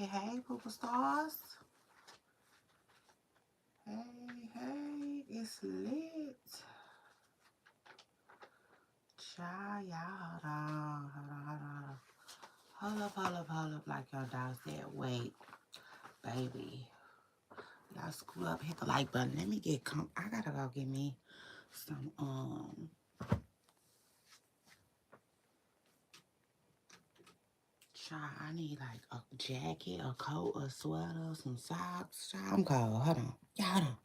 Hey, Pooper Stars. Hey, it's lit. Child, y'all, hold up, like your dog said. Wait, baby. Y'all screw up, hit the like button. Let me get I gotta go get me some, child, I need like a jacket, a coat, a sweater, some socks. Child, I'm cold. Hold on. Yeah, hold on.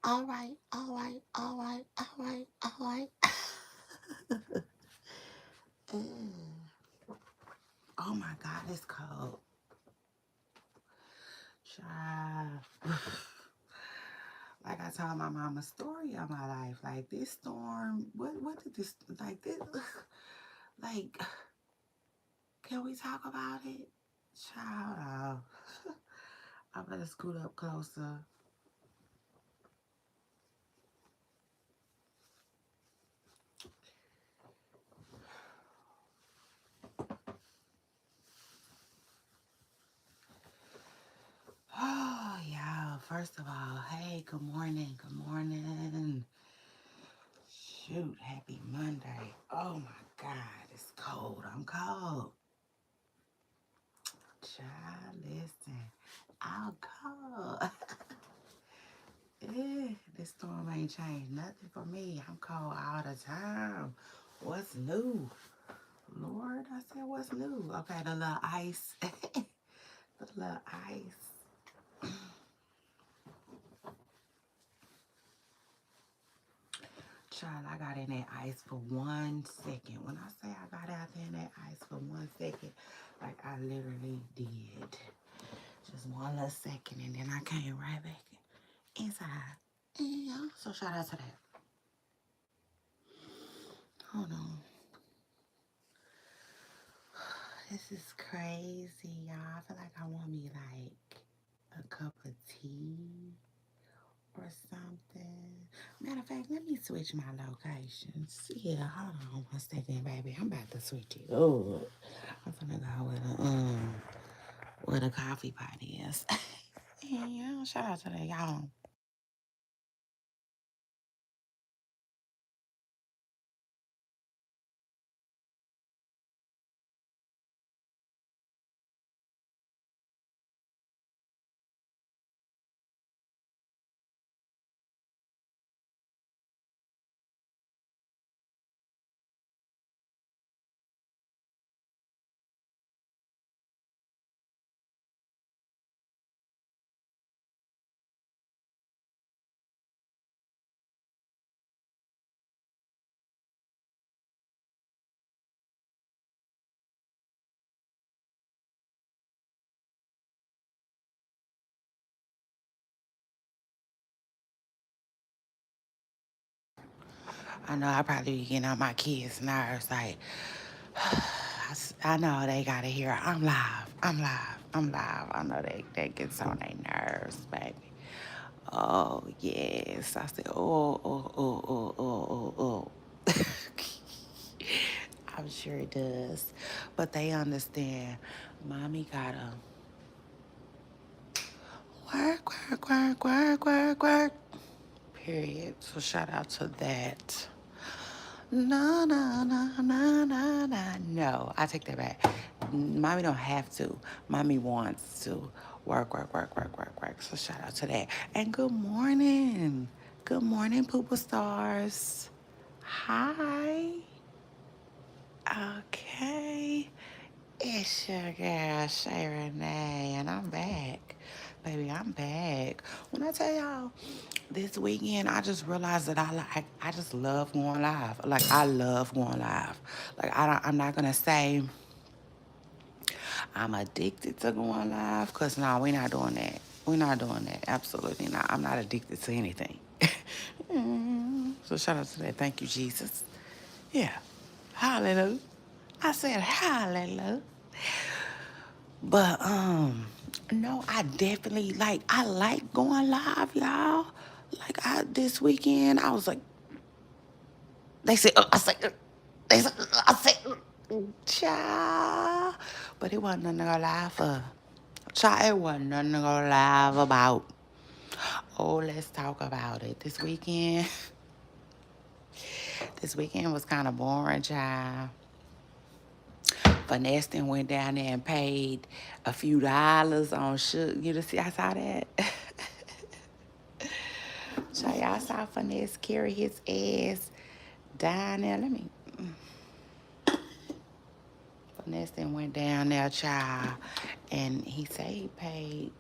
All right. Mm. Oh my God, it's cold. Child. Like I told my mama story of my life. Like this storm, what did this like this like can we talk about it? Child, I better scoot up closer. Oh yeah, first of all, hey, good morning, good morning. Shoot, happy Monday. Oh my God, it's cold. I'm cold. Child, listen. I'm cold. This storm ain't changed nothing for me. I'm cold all the time. What's new? Lord, I said, what's new? Okay, the little ice. The little ice. Child, I got in that ice for 1 second. When I say I got out there in that ice for 1 second, like I literally did. Just one little second, and then I came right back inside. Yeah, so shout out to that. Hold on. This is crazy, y'all. I feel like I want me like a cup of tea or something. Matter of fact, let me switch my locations. Yeah, hold on 1 second, baby. I'm about to switch it up. I'm gonna go where the coffee pot is. Yeah, shout out to that, y'all. I know I probably be getting on my kids' nerves. Like, I know they gotta hear I'm live. I'm live. I'm live. I know they gets on their nerves, baby. Oh yes. I said, oh. I'm sure it does. But they understand. Mommy gotta work. Period. So shout out to that. No, no, no, no, no, no. No, I take that back. Mommy don't have to. Mommy wants to work. So shout out to that. And good morning. Good morning, Poopa Stars. Hi. Okay. It's your girl, Shay Renee, and I'm back. Baby, I'm back. When I tell y'all, this weekend, I just realized that I just love going live. Like, I love going live. Like, I'm not going to say I'm addicted to going live, because, no, we're not doing that. We're not doing that. Absolutely not. I'm not addicted to anything. So shout out to that. Thank you, Jesus. Yeah. Hallelujah. I said hallelujah. But no, I definitely I like going live, y'all. Like this weekend, I was like, they said, I said, they said, I said, child. But it wasn't nothing to go live for. Child, it wasn't nothing to go live about. Oh, let's talk about it. This weekend was kind of boring, child. Finesse went down there and paid a few dollars on Suge. You see, I saw that. So y'all saw Finesse carry his ass down there. Finesse went down there, child, and he said he paid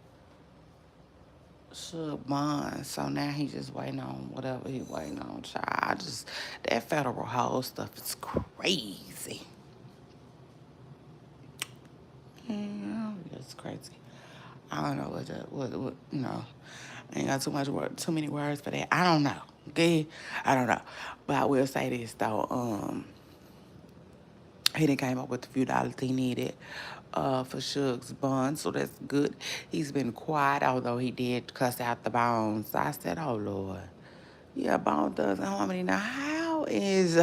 Suge bond. So now he just waiting on whatever he waiting on, child. That federal hold stuff is crazy. Yeah, it's crazy. I don't know what I ain't got too many words for that. I don't know. Okay, I don't know, but I will say this though. He done came up with a few dollars he needed for Suge's bond, so that's good. He's been quiet, although he did cuss out the Bones. I said, oh Lord, yeah, Bones doesn't harm me. Now how is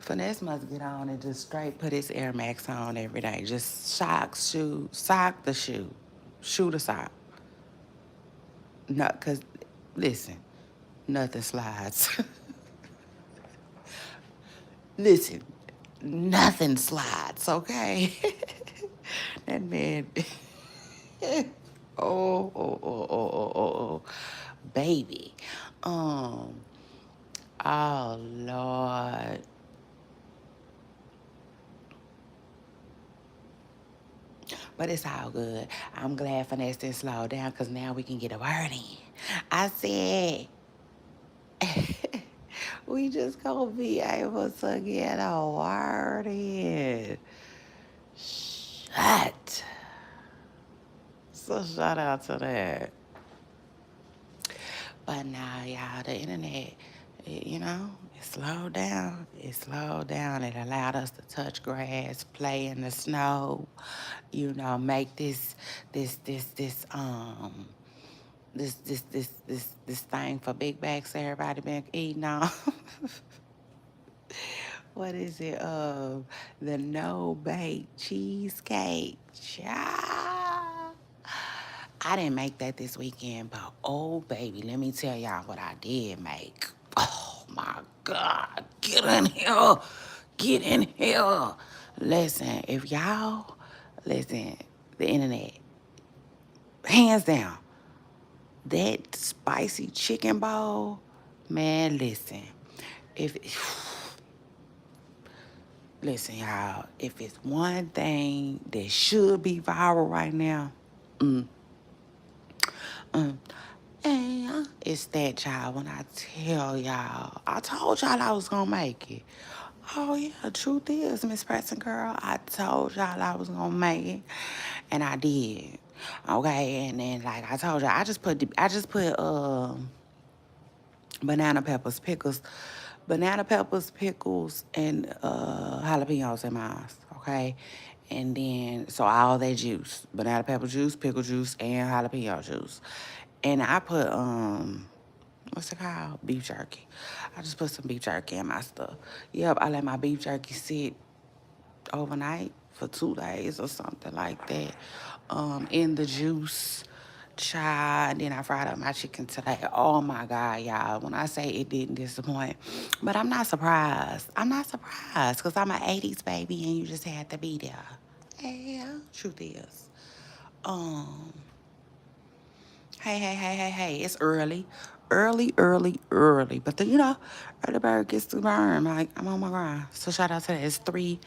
Finesse must get on and just straight put his Air Max on every day. Just sock the shoe, shoe the sock. No, cause listen, nothing slides. Listen, nothing slides. Okay, that man. Oh, baby. Um, oh Lord. But it's all good. I'm glad Finesse didn't slow down because now we can get a word in. I said, we just gonna be able to get a word in. Shut. So shout out to that. But now, y'all, the internet, it slowed down. It slowed down. It allowed us to touch grass, play in the snow, make this thing for big bags everybody been eating on. What is it? The no bake cheesecake. Child. I didn't make that this weekend, but oh baby, let me tell y'all what I did make. Oh my God, get in here. Get in here. Listen, listen, the internet, hands down, that spicy chicken bowl, man, listen. If Listen, y'all, if it's one thing that should be viral right now, it's that, child. When I tell y'all, I told y'all I was gonna make it. Oh yeah, truth is, Miss Preston Girl, I told y'all I was gonna make it, and I did. Okay, and then like I told y'all, I just put banana peppers, pickles, banana peppers, pickles, and jalapenos in mine. Okay, and then so all that juice, banana pepper juice, pickle juice, and jalapeno juice, and I put what's it called? Beef jerky. I just put some beef jerky in my stuff. Yep, I let my beef jerky sit overnight for 2 days or something like that. In the juice, chai, and then I fried up my chicken today. Oh my God, y'all. When I say it didn't disappoint. But I'm not surprised. I'm not surprised because I'm an 80s baby and you just had to be there. Yeah, truth is. Um, hey, it's early. Early. But the, early bird gets the worm. Like, I'm on my grind. So shout out to that. It's three,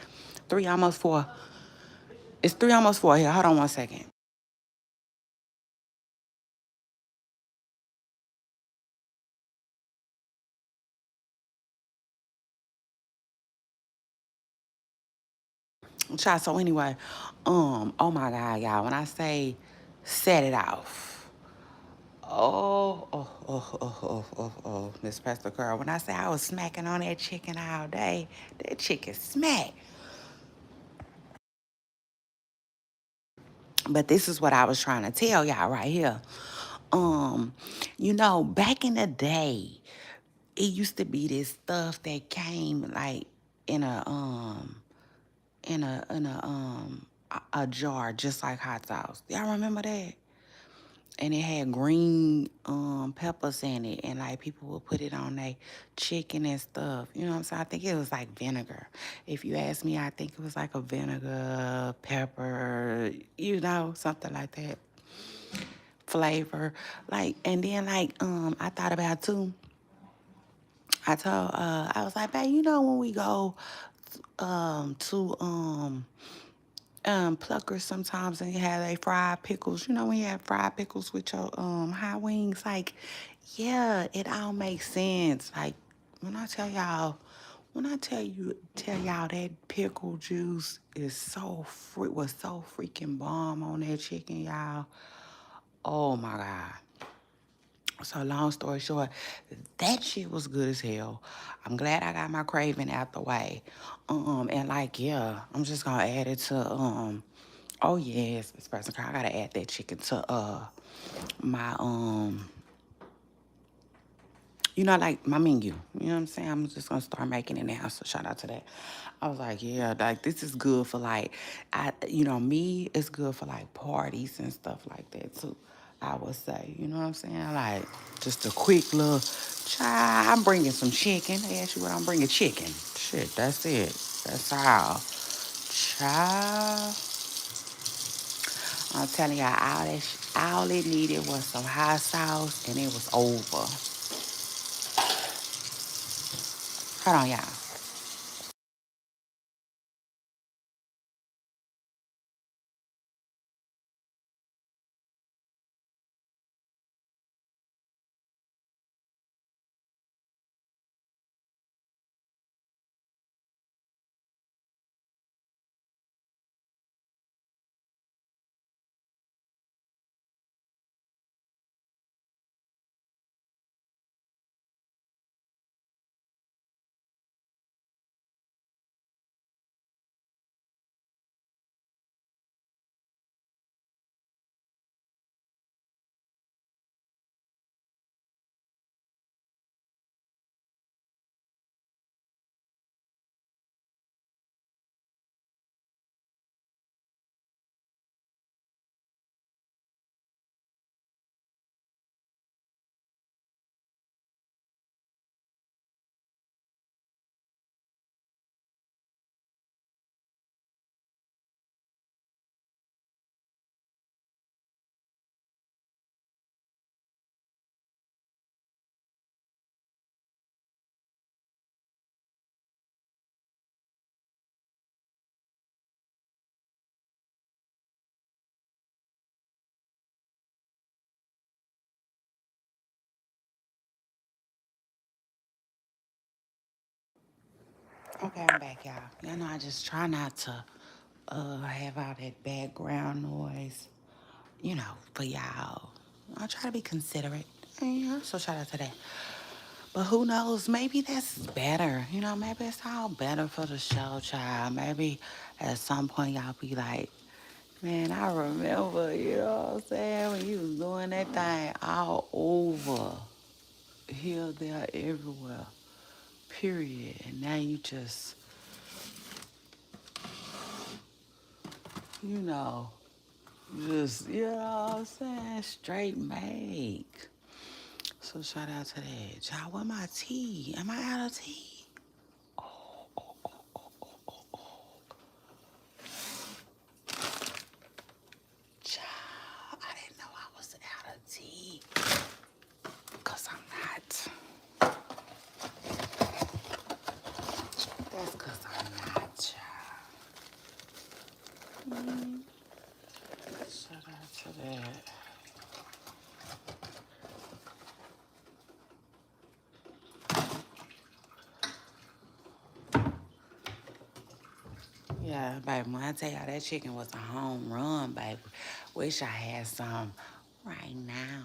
almost four. It's three, almost four here. Hold on one second. Child, so anyway, oh my God, y'all. When I say set it off. Miss Pastor Carl. When I say I was smacking on that chicken all day, that chicken smack. But this is what I was trying to tell y'all right here. Um, back in the day, it used to be this stuff that came like in a jar, just like hot sauce. Y'all remember that? And it had green peppers in it, and like people would put it on their chicken and stuff. You know what I'm saying? I think it was like vinegar. If you ask me, I think it was like a vinegar, pepper, something like that flavor. Like, and then like I thought about too. I was like, babe, when we go to Pluckers sometimes and you have they fried pickles. When you have fried pickles with your hot wings, like, yeah, it all makes sense. Like when I tell y'all, tell y'all that pickle juice is was so freaking bomb on that chicken, y'all. Oh my God. So long story short, that shit was good as hell. I'm glad I got my craving out the way. And like, yeah, I'm just gonna add it to oh yes, Miss Person I gotta add that chicken to my like my menu. You know what I'm saying? I'm just gonna start making it now. So shout out to that. I was like, yeah, like this is good for like me, it's good for like parties and stuff like that too. I would say, you know what I'm saying? Like just a quick little I'm bringing some chicken. They ask you what I'm bringing, chicken. Shit, that's it. That's all. Child, I'm telling y'all, all it needed was some hot sauce and it was over. Hold on, y'all. Okay, I'm back, y'all. You know, I just try not to have all that background noise, you know, for y'all. I try to be considerate. And, you know, so shout out to that. But who knows? Maybe that's better. You know, maybe it's all better for the show, child. Maybe at some point y'all be like, man, I remember, you know what I'm saying, when you was doing that thing all over, here, there, everywhere, period. And now you just, you know, just, you know what I'm saying, straight make. So shout out to that. Child, where my tea? Am I out of tea? Child, I didn't know I was out of tea. Cause I'm not. That's cause I'm not, child. Shout out to that. Yeah, baby, when I tell y'all that chicken was a home run, baby. Wish I had some right now.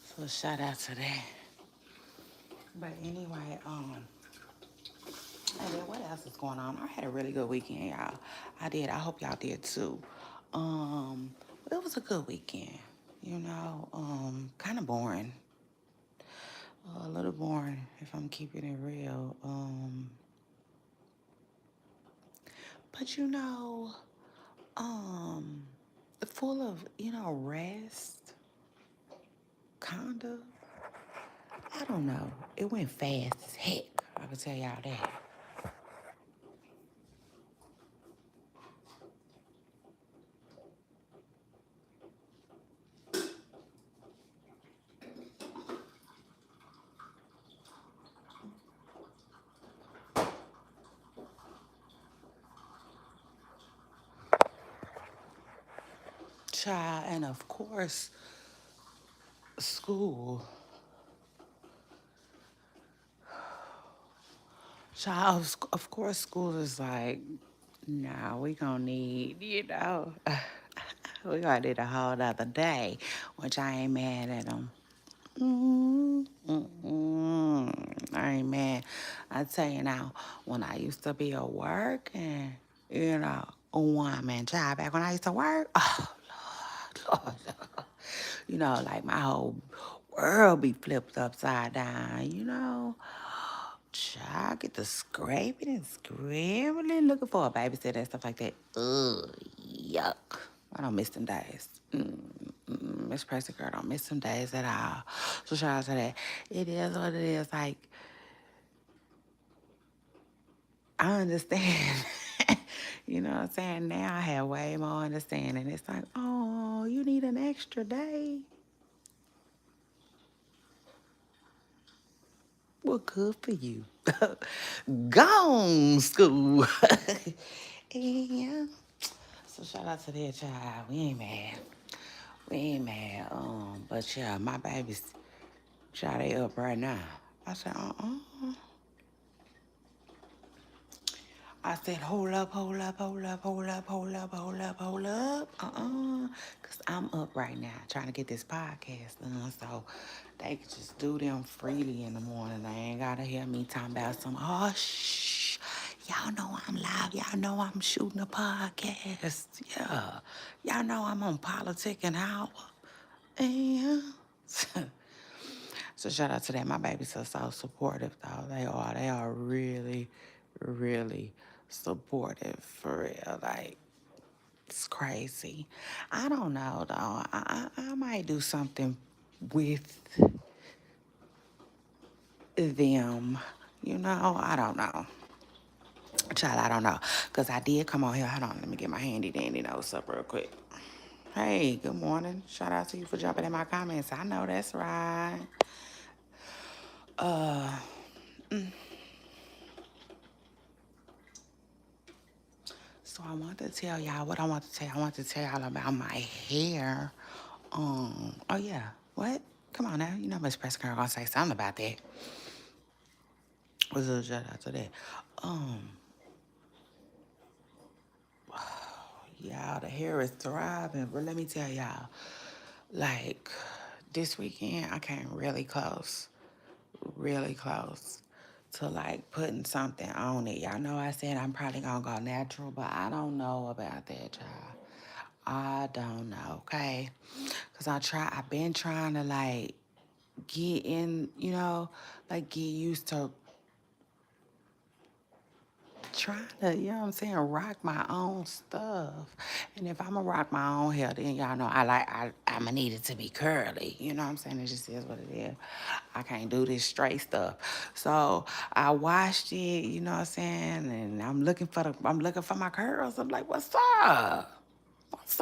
So shout out to that. But anyway, and then what else is going on? I had a really good weekend, y'all. I did. I hope y'all did too. It was a good weekend. You know, kind of boring. A little boring if I'm keeping it real. But you know, um, full of, you know, rest, kinda. I don't know. It went fast as heck. I can tell y'all that. Child, and of course, school. Child, of course, school is like, nah, we gonna need, you know, we gonna need a whole nother day, which I ain't mad at them. I ain't mad. I tell you now, when I used to be a working, you know, a woman, child, back when I used to work, oh, Lord, Lord. You know, like my whole world be flipped upside down, you know. Child, get the scraping and scrambling, looking for a babysitter and stuff like that. Ugh, yuck. I don't miss them days. Miss Pressy girl don't miss them days at all. So shout out to that. It is what it is. Like, I understand. You know what I'm saying? Now I have way more understanding. It's like, oh, you need an extra day. Well, good for you. Gone school. Yeah. So shout out to that child. We ain't mad. We ain't mad. But yeah, my babies, child, they up right now. I said, I said, hold up, hold up, hold up, hold up, hold up, hold up, hold up. Because I'm up right now trying to get this podcast done so they can just do them freely in the morning. They ain't got to hear me talking about some, oh, shh. Y'all know I'm live. Y'all know I'm shooting a podcast. Yeah. Y'all know I'm on Politic and Hour. Yeah. So shout out to them. My babies are so supportive though. They are really, really supportive for real. Like it's crazy. I don't know though. I might do something with them. You know, I don't know. Child, I don't know. Cause I did come on here. Hold on, let me get my handy dandy notes up real quick. Hey, good morning. Shout out to you for jumping in my comments. I know that's right. So I want want to tell y'all what I want to tell. I want to tell y'all about my hair. Oh yeah. What? Come on now. You know Miss Press Girl gonna say something about that. What's a shout out to that? Um, y'all, the hair is thriving. But let me tell y'all, like this weekend, I came really close to like putting something on it. Y'all know I said I'm probably gonna go natural, but I don't know about that, y'all. I don't know, okay? Cause I've been trying to like get in, like get used to trying to, you know what I'm saying, rock my own stuff. And if I'm gonna rock my own hair, then y'all know I'ma need it to be curly. You know what I'm saying? It just is what it is. I can't do this straight stuff. So I washed it, you know what I'm saying, and I'm looking for my curls. I'm like, what's up? What's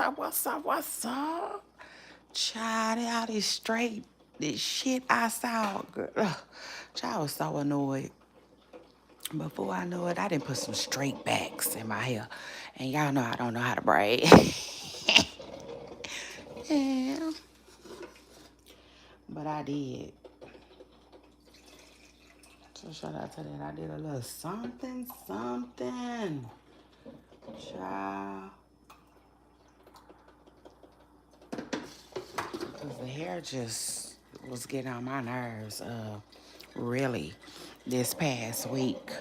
up? Child, all this straight, this shit I saw, girl. Ugh. Child, I was so annoyed. Before I knew it, I didn't put some straight backs in my hair. And y'all know I don't know how to braid. Yeah, but I did. So shout out to that. I did a little something. Child. Because the hair just was getting on my nerves. Really, this past week.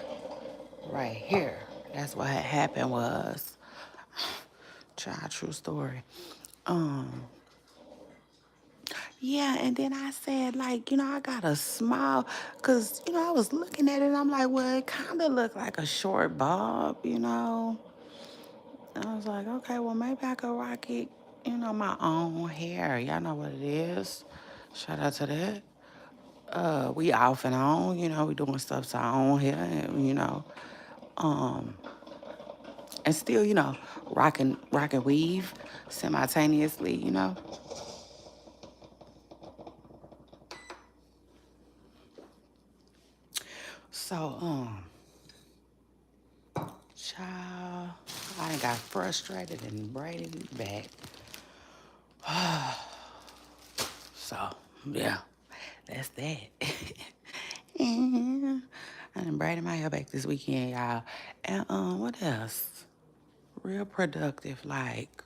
Right here. That's what had happened was. Child, true story. Um, Yeah, and then I said, like, I got a small, because, I was looking at it, and I'm like, well, it kind of looked like a short bob. I was like, okay, well, maybe I could rock it, my own hair. Y'all know what it is. Shout out to that. We off and on, we doing stuff to our own hair, and, um, and still, rocking weave simultaneously. So, child, I done got frustrated and braided it back. So, yeah, that's that. Yeah, I done braided my hair back this weekend, y'all. And, what else? Real productive, like,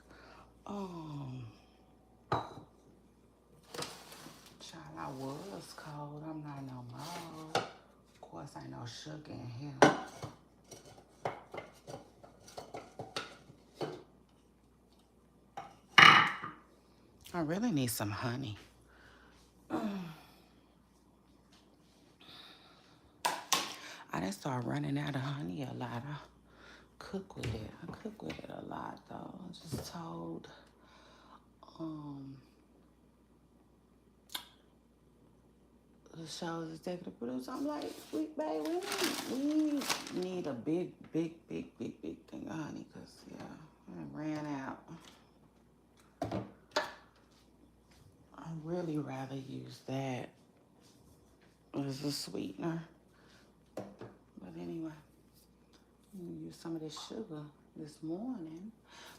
um, child, I was cold. I'm not no more. Of course, ain't no sugar in here. I really need some honey. I done start running out of honey a lot. I cook with it. I cook with it a lot, though. I just told um the show's executive producer, I'm like, we need a big thing of honey, cause yeah, I ran out. I really rather use that as a sweetener. But anyway, I'm gonna use some of this sugar this morning.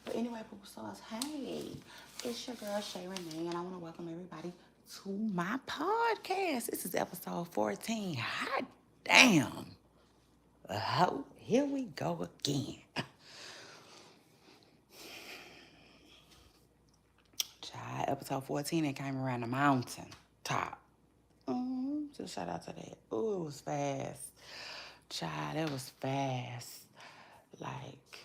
But anyway, Poopa Sauce, hey, it's your girl Shay Renee, and I want to welcome everybody to my podcast. This is episode 14. Hot damn. Oh, here we go again. Child, episode 14, it came around the mountain top. So shout out to that. Ooh, it was fast. Child, it was fast. Like,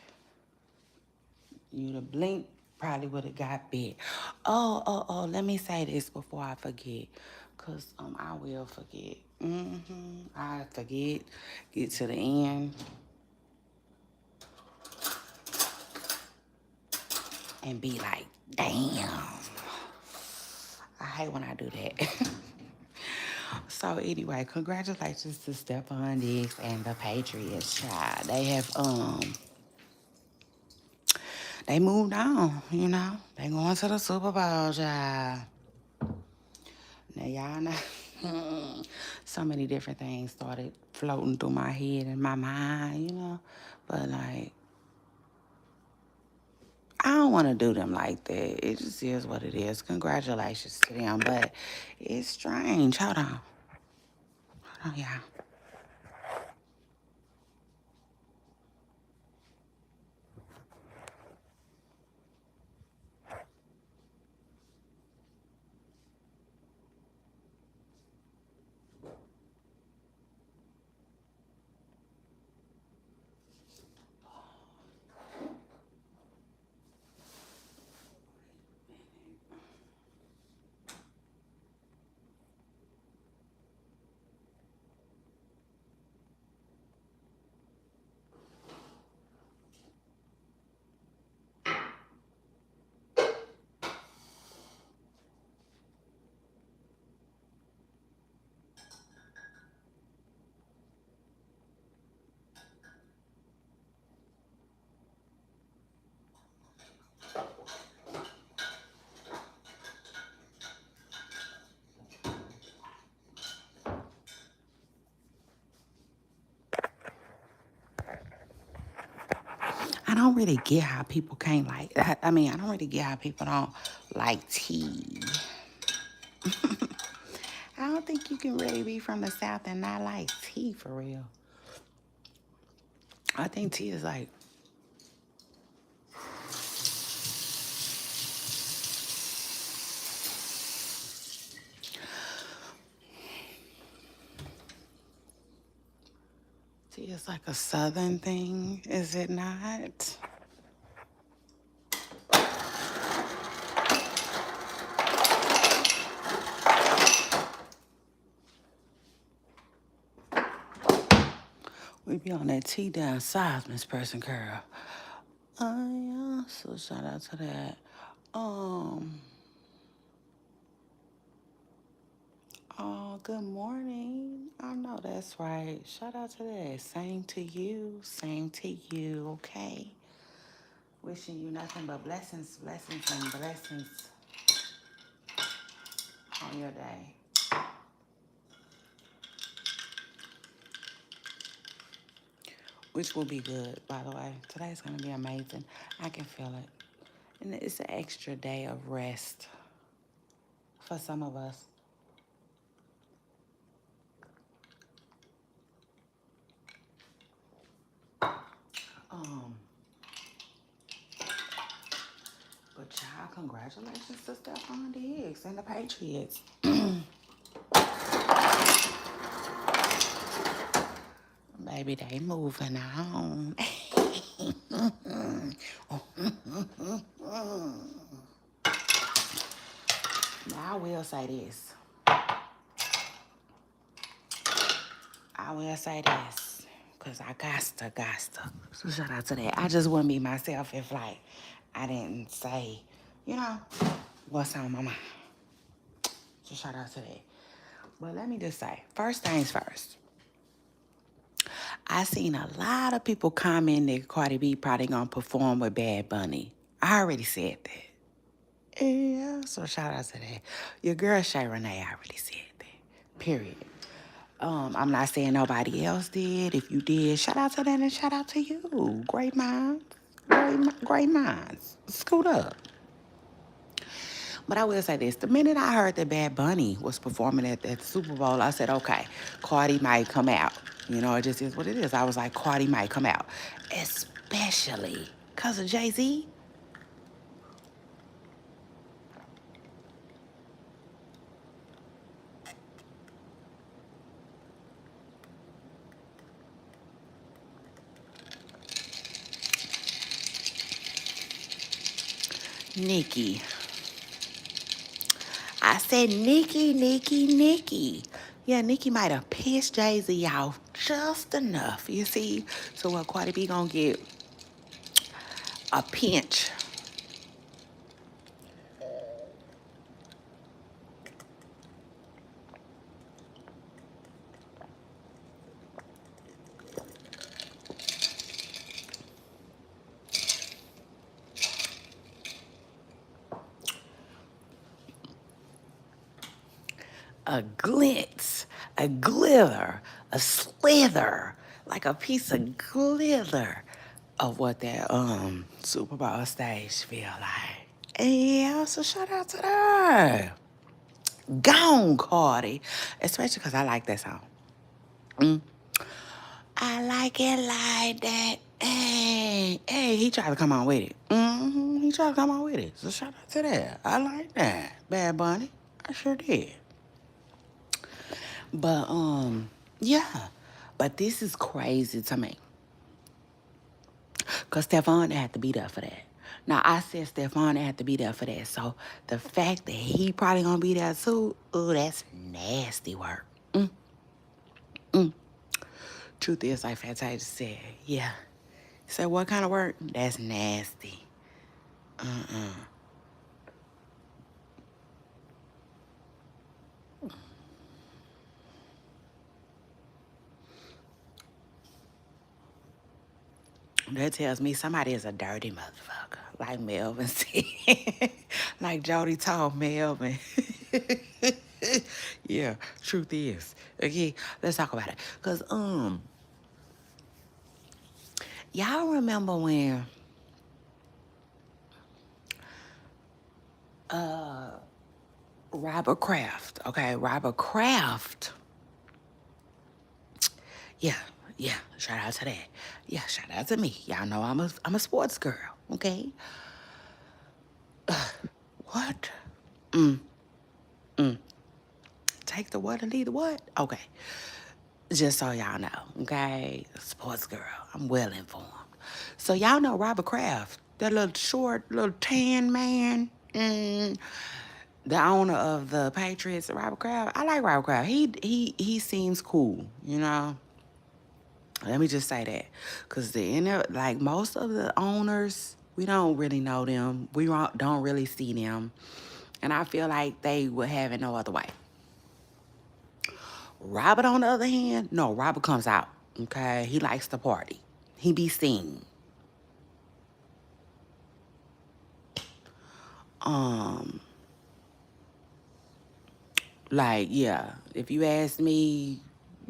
you'd have blinked, probably would have got bit. Oh, let me say this before I forget. Because I will forget. I forget. Get to the end. And be like, damn. I hate when I do that. So anyway, congratulations to Stephon Diggs and the Patriots, child. They moved on. They going to the Super Bowl, child. Now y'all know so many different things started floating through my head and my mind, But like, I don't want to do them like that. It just is what it is. Congratulations to them, but it's strange. Hold on. Hold on, y'all. I don't really get how people can't like. I mean, I don't really get how people don't like tea. I don't think you can really be from the South and not like tea for real. I think tea is like, tea is like a Southern thing, is it not? We be on that tea down south, Miss Person Girl. Oh yeah, so shout out to that. Um, oh, good morning. I know that's right. Shout out to that. Same to you. Same to you, okay? Wishing you nothing but blessings, blessings, and blessings on your day. Which will be good, by the way. Today's going to be amazing. I can feel it. And it's an extra day of rest for some of us. Um, but child, congratulations to Stephon Diggs and the Patriots. Baby, they moving on. Now, I will say this. I will say this. Because I got to. So shout out to that. I just wouldn't be myself if, like, I didn't say, you know, what's on my mind. So shout out to that. But let me just say, first things first. I seen a lot of people comment that Cardi B probably gonna perform with Bad Bunny. I already said that. Yeah, so shout out to that. Your girl Shay Renee already said that. Period. I'm not saying nobody else did. If you did, shout out to that and shout out to you. Great minds. Great minds. Scoot up. But I will say this. The minute I heard that Bad Bunny was performing at that Super Bowl, I said, okay, Cardi might come out. You know, it just is what it is. I was like, Cardi might come out. Especially because of Jay-Z. Nicki. I said Nicki. Yeah, Nicki might have pissed Jay-Z off just enough, you see? So what Cardi B gonna get a pinch. A glitz, a glither, a slither, like a piece of glither. of what that Super Bowl stage feel like. And yeah, so shout out to her. Gone, Cardi. Especially because I like that song. Mm. I like it like that. Hey, hey, he tried to come on with it. He tried to come on with it. So shout out to that. I like that. Bad Bunny. I sure did. But yeah. But this is crazy to me. Cause Stefan had to be there for that. Now I said Stefan had to be there for that. So the fact that he probably gonna be there too, oh, that's nasty work. Mm, mm. Truth is, like Fantasia said, yeah. Say what kind of work? That's nasty. Uh-uh. That tells me somebody is a dirty motherfucker. Like Melvin said. Like Jody told Melvin. Yeah, truth is. Okay, let's talk about it. Cause y'all remember when Robert Kraft, okay, Robert Kraft. Yeah, yeah, shout out to that. Yeah, shout out to me. Y'all know I'm a sports girl, okay? What? Mm, mm. Take the what and leave the what? Okay. Just so y'all know, okay? Sports girl. I'm well informed. So y'all know Robert Kraft, that little short, little tan man, the owner of the Patriots, Robert Kraft. I like Robert Kraft. He seems cool, you know. Let me just say that, cause like most of the owners, we don't really know them. We don't really see them, and I feel like they would have it no other way. Robert, on the other hand, no, Robert comes out. Okay, he likes to party. He be seen. Um, like yeah, if you ask me,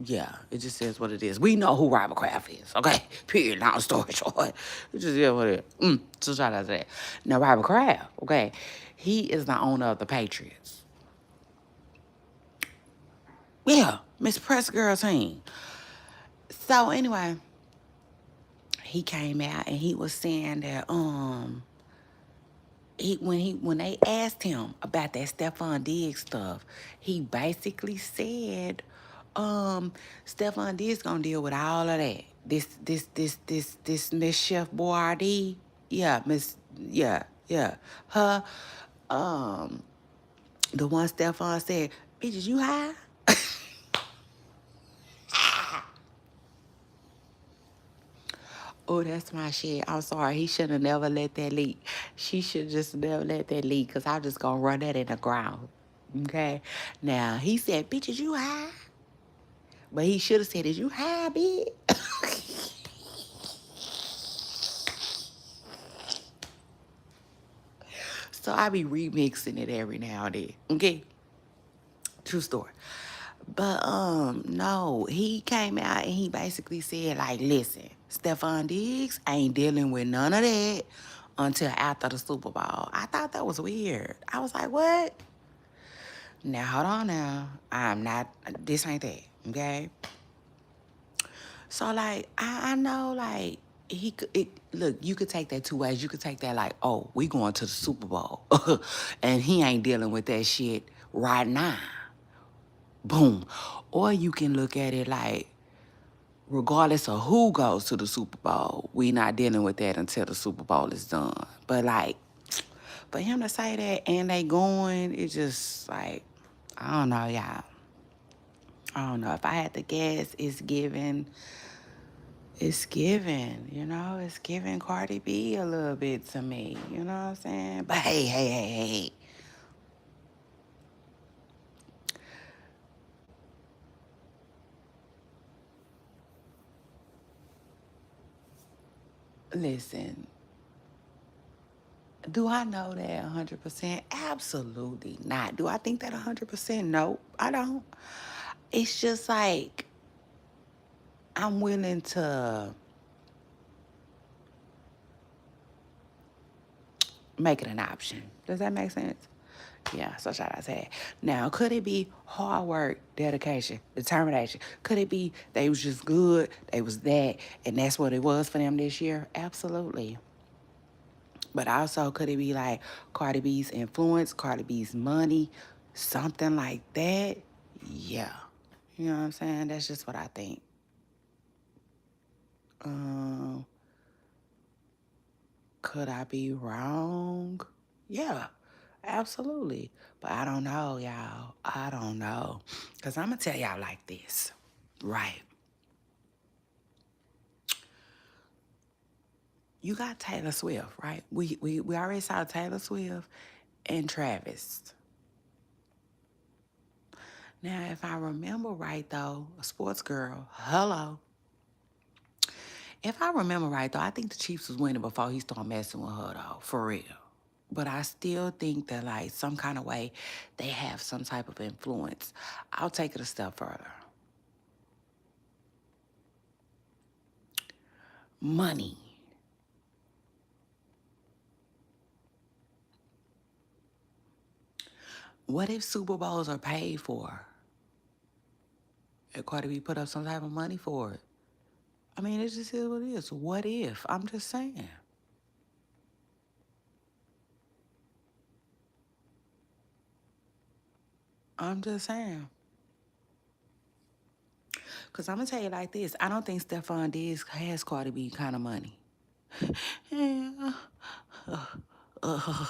yeah, it just says what it is. We know who Robert Kraft is. Okay, period. Long story short, it just is what it is. So shout out to that. Now Robert Kraft, okay, he is the owner of the Patriots. Yeah, Miss Press Girl team. So anyway, he came out and he was saying that when they asked him about that Stephon Diggs stuff, he basically said, Stephon Diggs gonna deal with all of that. This Miss Chef Boyardee, yeah, yeah, her, um, the one Stephon said, bitches, you high? Oh, that's my shit. I'm sorry. He should have never let that leak. She should just never let that leak because I'm just going to run that in the ground. Okay? Now, he said, bitches, you high? But he should have said, is you high, bitch? So I be remixing it every now and then. Okay? True story. But no, he came out and he basically said, like, listen, Stephon Diggs ain't dealing with none of that until after the Super Bowl. I thought that was weird. I was like, what? Now hold on now. I'm not this ain't that, okay? So like I know like he could look, you could take that two ways. You could take that like, oh, we going to the Super Bowl. And he ain't dealing with that shit right now. Boom. Or you can look at it like, regardless of who goes to the Super Bowl, we not dealing with that until the Super Bowl is done. But like, for him to say that and they going, it's just like, I don't know, y'all. I don't know. If I had to guess, it's giving Cardi B a little bit to me. You know what I'm saying? But hey. Listen, do I know that 100%? Absolutely not. Do I think that 100%? Nope, I don't. It's just like I'm willing to make it an option. Does that make sense? Yeah, so shout out to that. Now, could it be hard work, dedication, determination? Could it be they was just good, they was that, and that's what it was for them this year? Absolutely. But also, could it be like Cardi B's influence, Cardi B's money, something like that? Yeah. You know what I'm saying? That's just what I think. Um, could I be wrong? Yeah, absolutely. But I don't know, y'all. I don't know. Because I'm going to tell y'all like this. Right. You got Taylor Swift, right? We already saw Taylor Swift and Travis. Now, if I remember right, though, a sports girl, hello. If I remember right, though, I think the Chiefs was winning before he started messing with her, though, for real. But I still think that, like, some kind of way they have some type of influence. I'll take it a step further. Money. What if Super Bowls are paid for? And Cardi B put up some type of money for it. I mean, it just is what it is. What if? I'm just saying. I'm just saying. Because I'm going to tell you like this. I don't think Stephon Diggs has Cardi B kind of money. Yeah. Uh,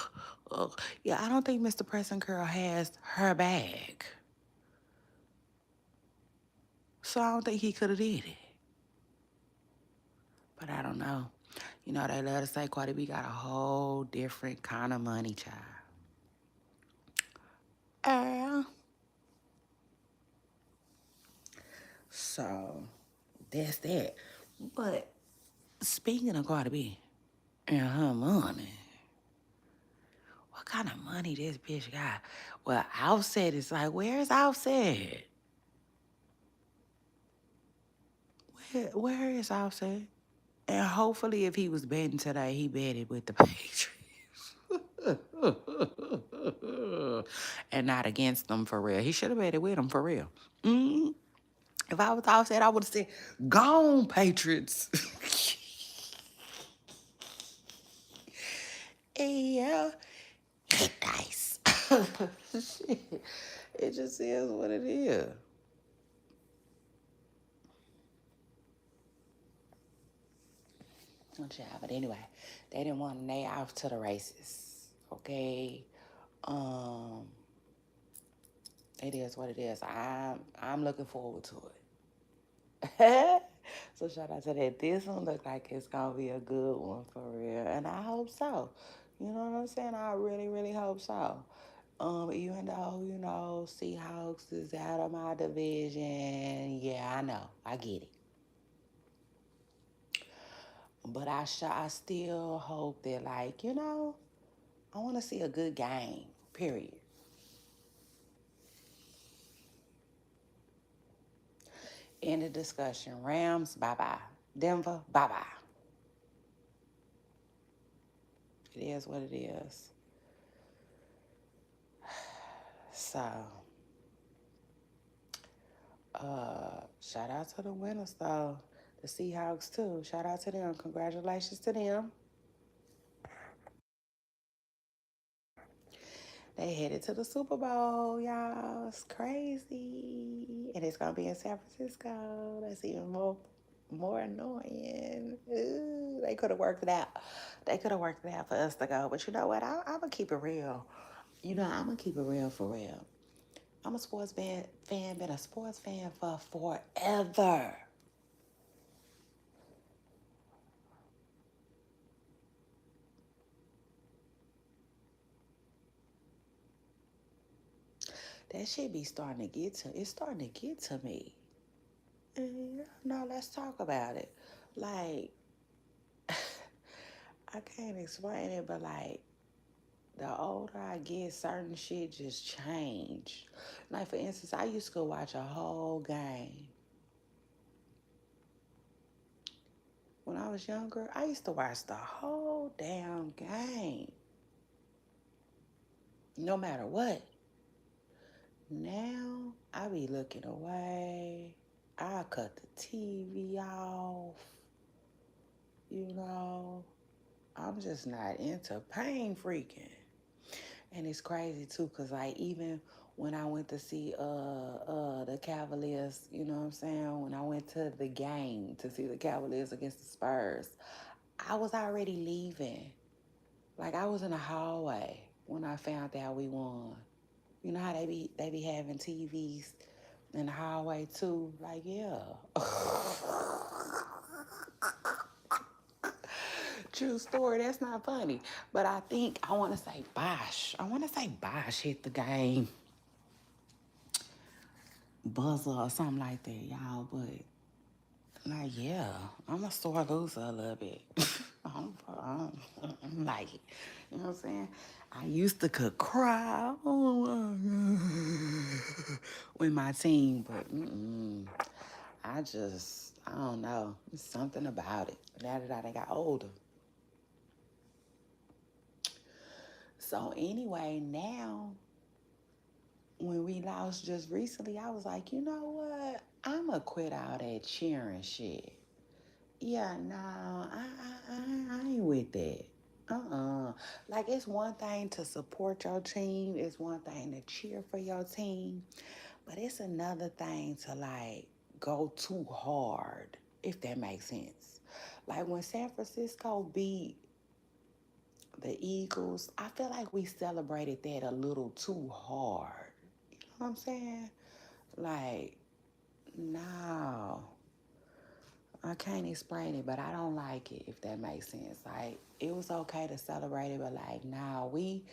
uh, yeah, I don't think Mr. Preston Curl has her bag. So I don't think he could have did it. But I don't know. You know, they let us say Cardi B got a whole different kind of money, child. So that's that. But speaking of Cardi B and her money, what kind of money this bitch got? Well, Offset is like, where's Offset? Where is Offset? And hopefully, if he was betting today, he betted with the Patriots. And not against them for real. He should have betted with them for real. Mm-hmm. If I was Offset, I would have said, "Gone, Patriots." Yeah, hit dice. Shit. It just is what it is. But anyway, they didn't want to lay off to the races. Okay. Um, it is what it is. I'm looking forward to it. So shout out to that. This one look like it's gonna be a good one for real. And I hope so. You know what I'm saying? I really, really hope so. Even though, Seahawks is out of my division. Yeah, I know. I get it. But I still hope that, like, I want to see a good game, period. End of discussion. Rams, bye-bye. Denver, bye-bye. It is what it is. So, shout out to the winners, though. The Seahawks, too. Shout out to them. Congratulations to them. They headed to the Super Bowl, y'all. It's crazy. And it's gonna be in San Francisco. That's even more annoying. Ooh, they could have worked it out. They could have worked it out for us to go. But you know what? I'm gonna keep it real. I'm gonna keep it real for real. I'm a sports fan, been a sports fan for forever. That shit be starting to get to it's starting to get to me. And, no, let's talk about it. Like, I can't explain it, but like the older I get, certain shit just change. Like for instance, I used to go watch a whole game. When I was younger, I used to watch the whole damn game. no matter what. Now I be looking away. I cut the TV off. You know, I'm just not into pain freaking. And it's crazy too, cause like even when I went to see the Cavaliers, you know what I'm saying? When I went to the game to see the Cavaliers against the Spurs, I was already leaving. Like I was in the hallway when I found out we won. You know how they be having TVs in the hallway too? Like, yeah. True story. That's not funny. But I think I want to say Bosh. I want to say Bosh hit the game buzzer or something like that, y'all. But like, yeah, I'm a sore loser a little bit. I'm like, you know what I'm saying? I used to could cry with my team, but I don't know. It's something about it. Now that I done got older. So anyway, now when we lost just recently, I was like, you know what? I'ma quit all that cheering shit. Yeah, no, I ain't with that. Like, it's one thing to support your team, it's one thing to cheer for your team, but it's another thing to, like, go too hard, if that makes sense. Like, when San Francisco beat the Eagles, I feel like we celebrated that a little too hard. You know what I'm saying? Like, no. I can't explain it, but I don't like it, if that makes sense. Like, it was okay to celebrate it, but like, nah, we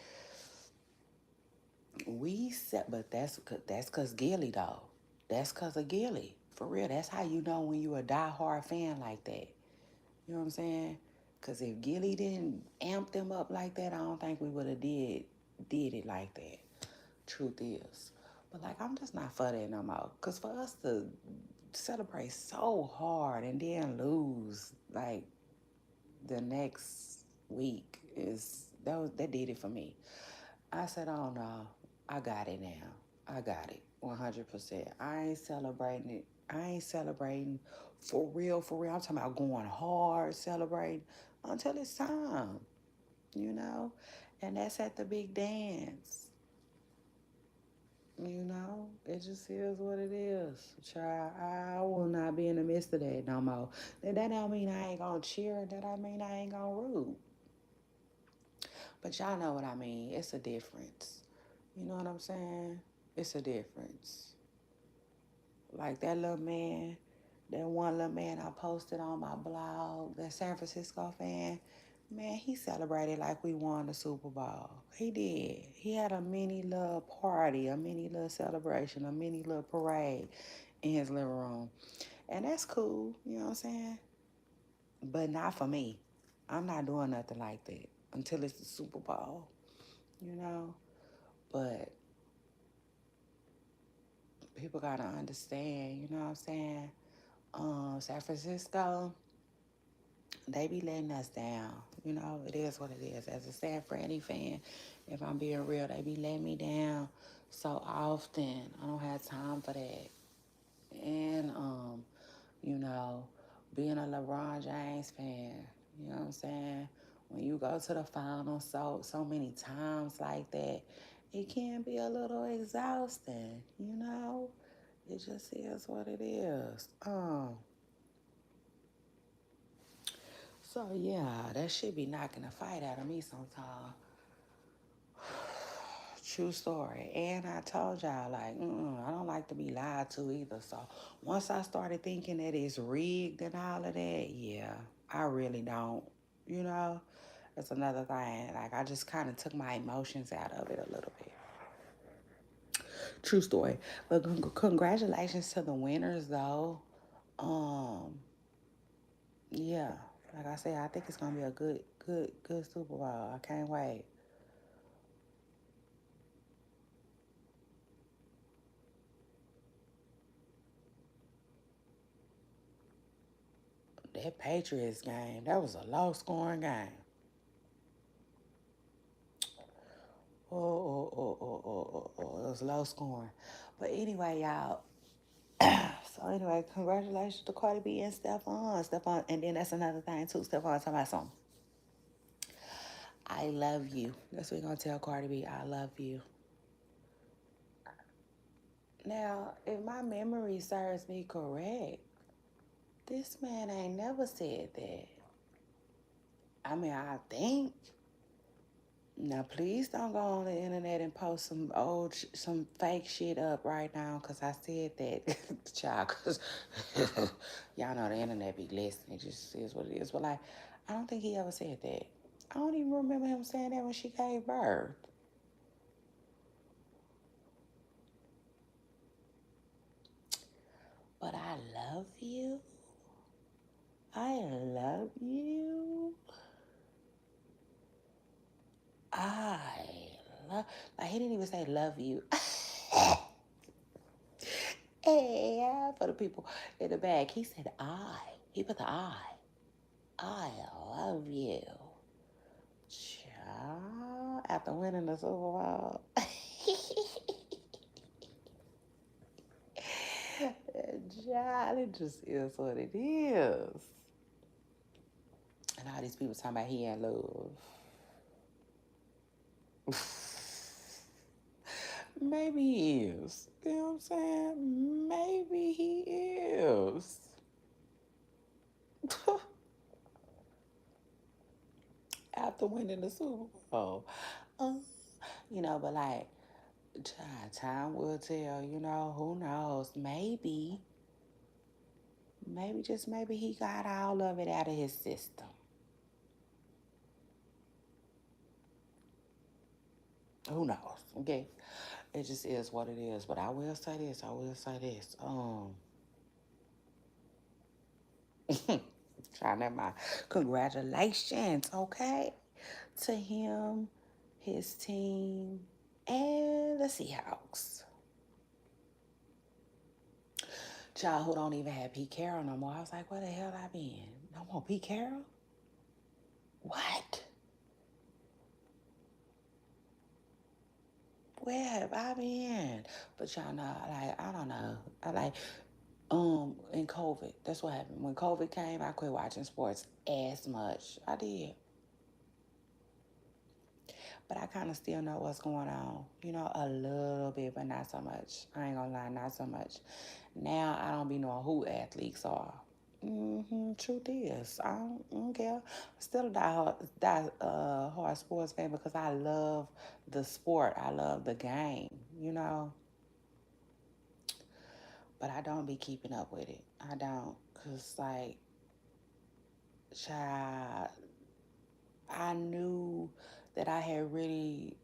set, but that's cause Gilly though. That's cause of Gilly. For real, that's how you know when you a diehard fan like that. You know what I'm saying? Cause if Gilly didn't amp them up like that, I don't think we would have did it like that. Truth is. But like, I'm just not for that no more. Cause for us to celebrate so hard and then lose, like, the next week that did it for me. I said, oh no, I got it now. I got it 100%. I ain't celebrating it. I ain't celebrating for real, for real. I'm talking about going hard, celebrating until it's time, you know? And that's at the big dance. You know, it just is what it is. Child, I will not be in the midst of that no more. That don't mean I ain't gonna cheer. That don't mean I ain't gonna root. But y'all know what I mean. It's a difference. You know what I'm saying? It's a difference. Like that one little man I posted on my blog, that San Francisco fan, man, he celebrated like we won the Super Bowl. He did. He had a mini little party, a mini little celebration, a mini little parade in his living room. And that's cool, you know what I'm saying? But not for me. I'm not doing nothing like that until it's the Super Bowl, you know? But people gotta understand, you know what I'm saying? San Francisco, they be letting us down. You know, it is what it is. As a San Franny fan, if I'm being real, they be letting me down so often. I don't have time for that. And you know, being a LeBron James fan, you know what I'm saying? When you go to the finals so many times like that, it can be a little exhausting, you know? It just is what it is. So yeah, that shit be knocking the fight out of me sometimes. True story. And I told y'all, like, I don't like to be lied to either. So once I started thinking that it's rigged and all of that, yeah, I really don't. You know, that's another thing. Like, I just kind of took my emotions out of it a little bit. True story. But congratulations to the winners, though. Um, yeah, like I said, I think it's gonna be a good Super Bowl. I can't wait. That Patriots game, that was a low scoring game. Oh, It was low scoring. But anyway, y'all. So anyway, congratulations to Cardi B and Stephon. Stephon, and then that's another thing too. Stephon talking about something. I love you. That's what we're gonna tell Cardi B. I love you. Now, if my memory serves me correct, this man ain't never said that. I mean, I think. Now, please don't go on the internet and post some fake shit up right now, cause I said that, child. Cause y'all know the internet be listening. It just is what it is. But like, I don't think he ever said that. I don't even remember him saying that when she gave birth. But I love you. I love you. I love. Like he didn't even say love you. Hey, for the people in the back, he said I. He put the I. I love you. Child. After winning the Super Bowl. Child, it just is what it is. And all these people talking about he in love. Maybe he is. You know what I'm saying? Maybe he is. After winning the Super Bowl. Uh, but like, time will tell, who knows? Just maybe he got all of it out of his system. Who knows? Okay. It just is what it is. But I will say this. Trying to my congratulations, okay? To him, his team, and the Seahawks. Child who don't even have Pete Carroll no more. I was like, where the hell I been? No more Pete Carroll? What? Where have I been? But y'all know, like, I don't know. In COVID, that's what happened. When COVID came, I quit watching sports as much. I did. But I kind of still know what's going on. A little bit, but not so much. I ain't gonna lie, not so much. Now I don't be knowing who athletes are. Truth is, I don't care. Still a hard sports fan because I love the sport. I love the game. But I don't be keeping up with it. I don't, cause like, child, I knew that I had really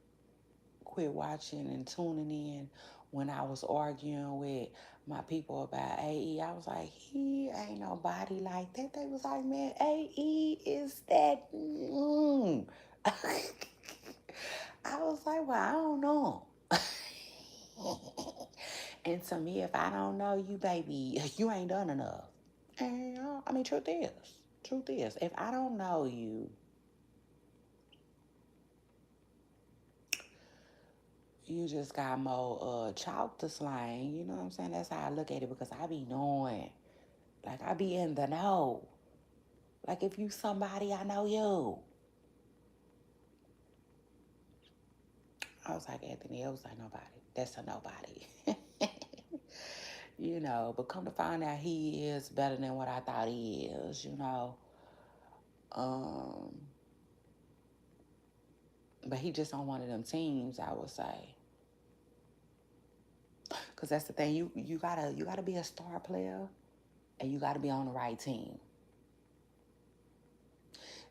quit watching and tuning in when I was arguing with my people about AE. I was like, he ain't nobody like that. They was like, man, AE is that. I was like, well, I don't know. And to me, if I don't know you, baby, you ain't done enough. And truth is, if I don't know you, you just got more chalk to slang. You know what I'm saying? That's how I look at it because I be knowing. Like, I be in the know. Like, if you somebody, I know you. I was like, Anthony, it was like nobody. That's a nobody. But come to find out he is better than what I thought he is. Um, but he just on one of them teams, I would say. Cause that's the thing, you gotta be a star player and you gotta be on the right team.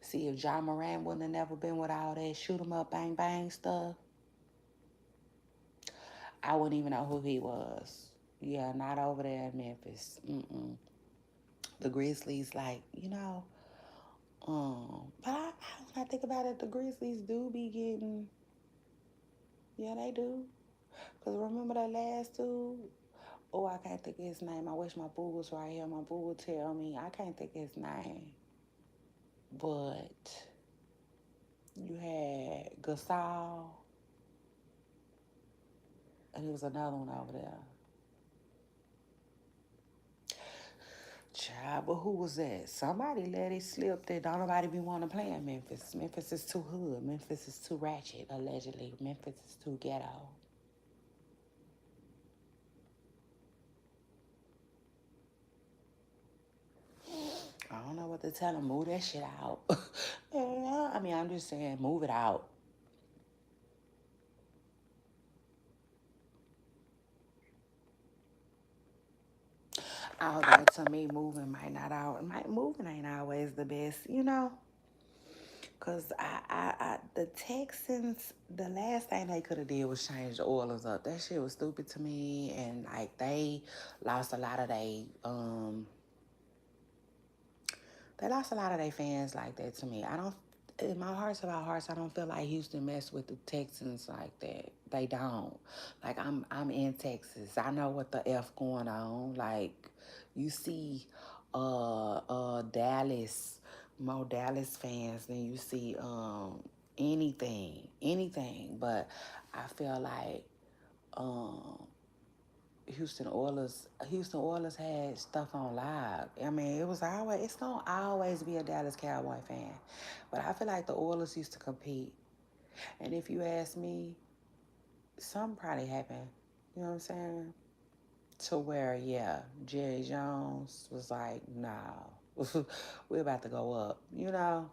See, if Ja Morant wouldn't have never been with all that shoot 'em up, bang bang stuff, I wouldn't even know who he was. Yeah, not over there in Memphis. The Grizzlies, like, but when I think about it, the Grizzlies do be getting, yeah, they do. Cause remember that last dude? Oh, I can't think of his name. I wish my boo was right here. My boo would tell me. I can't think of his name. But you had Gasol. And there was another one over there. Child, but who was that? Somebody let it slip that don't nobody be want to play in Memphis. Memphis is too hood. Memphis is too ratchet, allegedly. Memphis is too ghetto. I don't know what to tell them. Move that shit out. Yeah, I mean, I'm just saying, move it out. Although to me, moving might not out. Moving ain't always the best, you know. Cause the Texans, the last thing they could have did was change the Oilers up. That shit was stupid to me, and like lost a lot of they lost a lot of their fans like that to me. I don't, in my hearts of hearts, I don't feel like Houston messed with the Texans like that. They don't. Like I'm in Texas. I know what the F going on. Like you see Dallas, more Dallas fans than you see anything. But I feel like um Houston Oilers had stuff on live. I mean, it's gonna always be a Dallas Cowboy fan. But I feel like the Oilers used to compete. And if you ask me, something probably happened. You know what I'm saying? To where, yeah, Jerry Jones was like, no, we're about to go up. You know,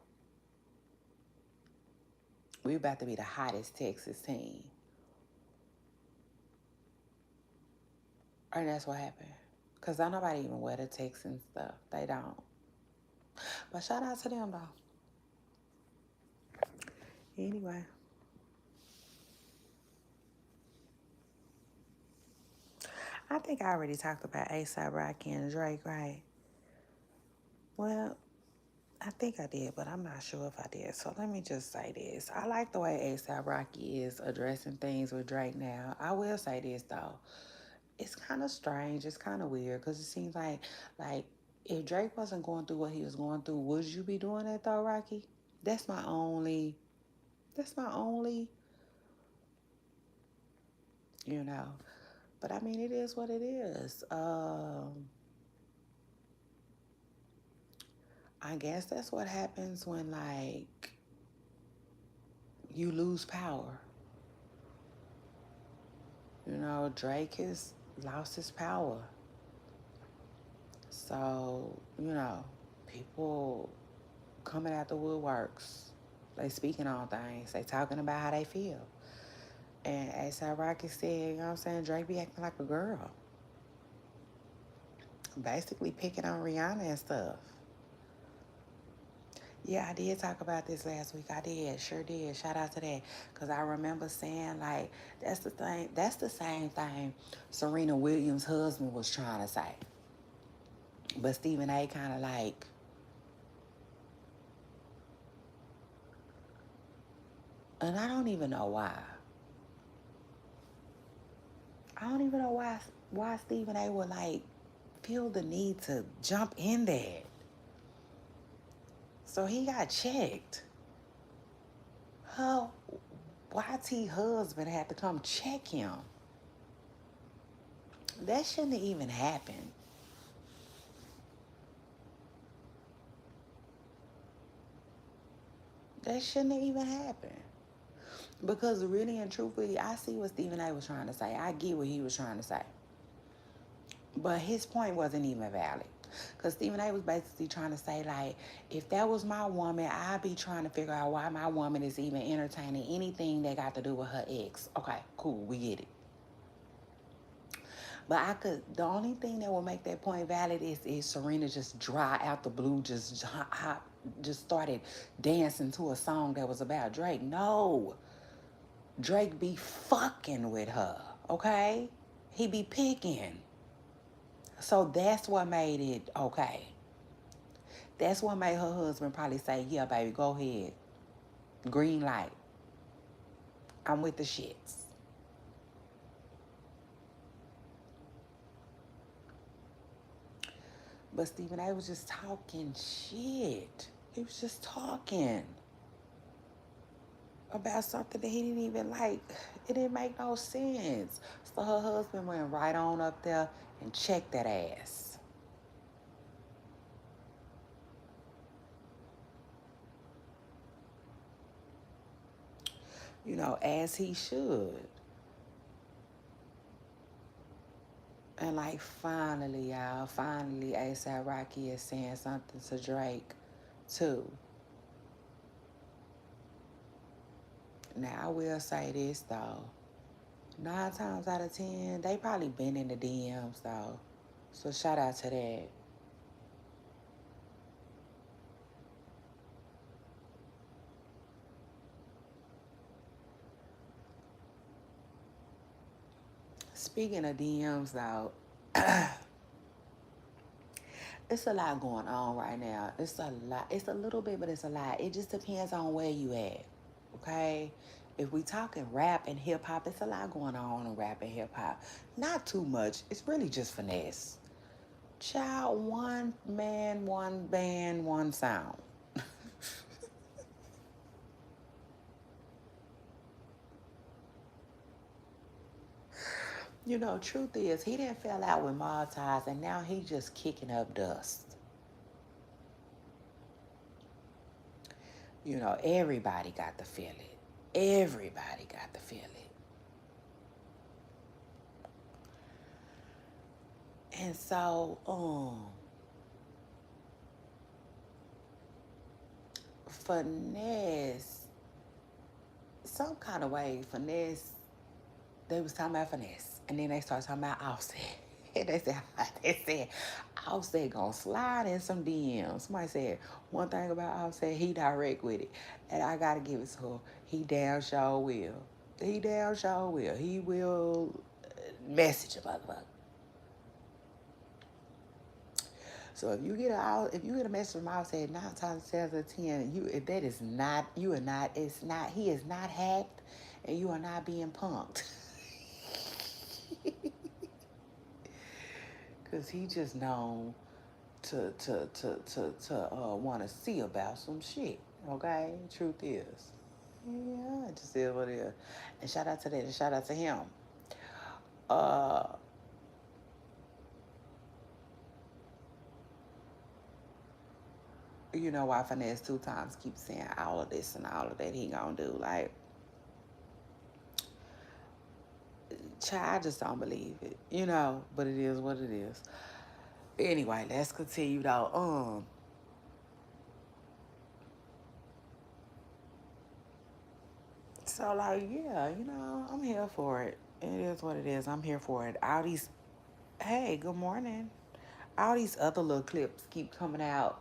we're about to be the hottest Texas team. And that's what happened. Because don't nobody even wear the Texans stuff. They don't. But shout out to them, though. Anyway. I think I already talked about A$AP Rocky and Drake, right? Well, I think I did, but I'm not sure if I did. So let me just say this. I like the way A$AP Rocky is addressing things with Drake now. I will say this, though. It's kind of strange. It's kind of weird because it seems like, if Drake wasn't going through what he was going through, would you be doing that, though, Rocky? That's my only, that's my only, you know. But I mean, it is what it is. I guess that's what happens when, like, you lose power. You know, Drake has lost his power. So, people coming out the woodworks. They speaking on things. They talking about how they feel. And A$AP Rocky said, you know what I'm saying, Drake be acting like a girl. Basically picking on Rihanna and stuff. Yeah, I did talk about this last week. I did, sure did. Shout out to that. Because I remember saying, like, that's the same thing Serena Williams' husband was trying to say. But Stephen A kind of like, and I don't even know why. I don't even know why Stephen A would like feel the need to jump in there. So he got checked. Her YT husband had to come check him. That shouldn't have even happened. That shouldn't have even happened. Because really and truthfully, I see what Stephen A was trying to say. I get what he was trying to say. But his point wasn't even valid. Because Stephen A was basically trying to say, like, if that was my woman, I'd be trying to figure out why my woman is even entertaining anything that got to do with her ex. Okay, cool, we get it. But the only thing that will make that point valid is Serena just dry out the blue, just started dancing to a song that was about Drake. No, Drake be fucking with her, okay? He be picking. So that's what made it okay. That's what made her husband probably say, yeah, baby, go ahead. Green light. I'm with the shits. But Stephen A was just talking shit. He was just talking. about something that he didn't even like. It didn't make no sense. So her husband went right on up there and checked that ass. You know, as he should. And like finally, y'all, finally ASAP Rocky is saying something to Drake too. Now I will say this though. 9 times out of 10, they probably been in the DMs though. So shout out to that. Speaking of DMs though, it's a lot going on right now. It's a lot. It's a little bit, but it's a lot. It just depends on where you at. Okay? If we talking rap and hip hop, it's a lot going on in rap and hip hop. Not too much. It's really just finesse. Child, one man, one band, one sound. You know, truth is, he didn't fell out with Maltese, and now he just kicking up dust. You know, everybody got to feel it. Everybody got to feel it. And so, finesse, some kind of way, finesse, they was talking about finesse. And then they started talking about Offset. And they said, Offset gonna slide in some DMs. Somebody said, one thing about Offset, he direct with it. And I gotta give it to him. He damn sure will. He damn sure will. He will message a motherfucker. So if you get a message from Offset 9 times out of 10, you if that is not you are not it's not he is not hacked, and you are not being punked. Cause he just known to want to see about some shit. Okay, truth is, yeah, it just is what it is. And shout out to that, and shout out to him. Uh, you know why Finesse 2 times keeps saying all of this and all of that he gonna do? Like, child, I just don't believe it. You know, but it is what it is. Anyway, let's continue though. So like, yeah, you know, I'm here for it. It is what it is. I'm here for it. All these, hey, good morning. All these other little clips keep coming out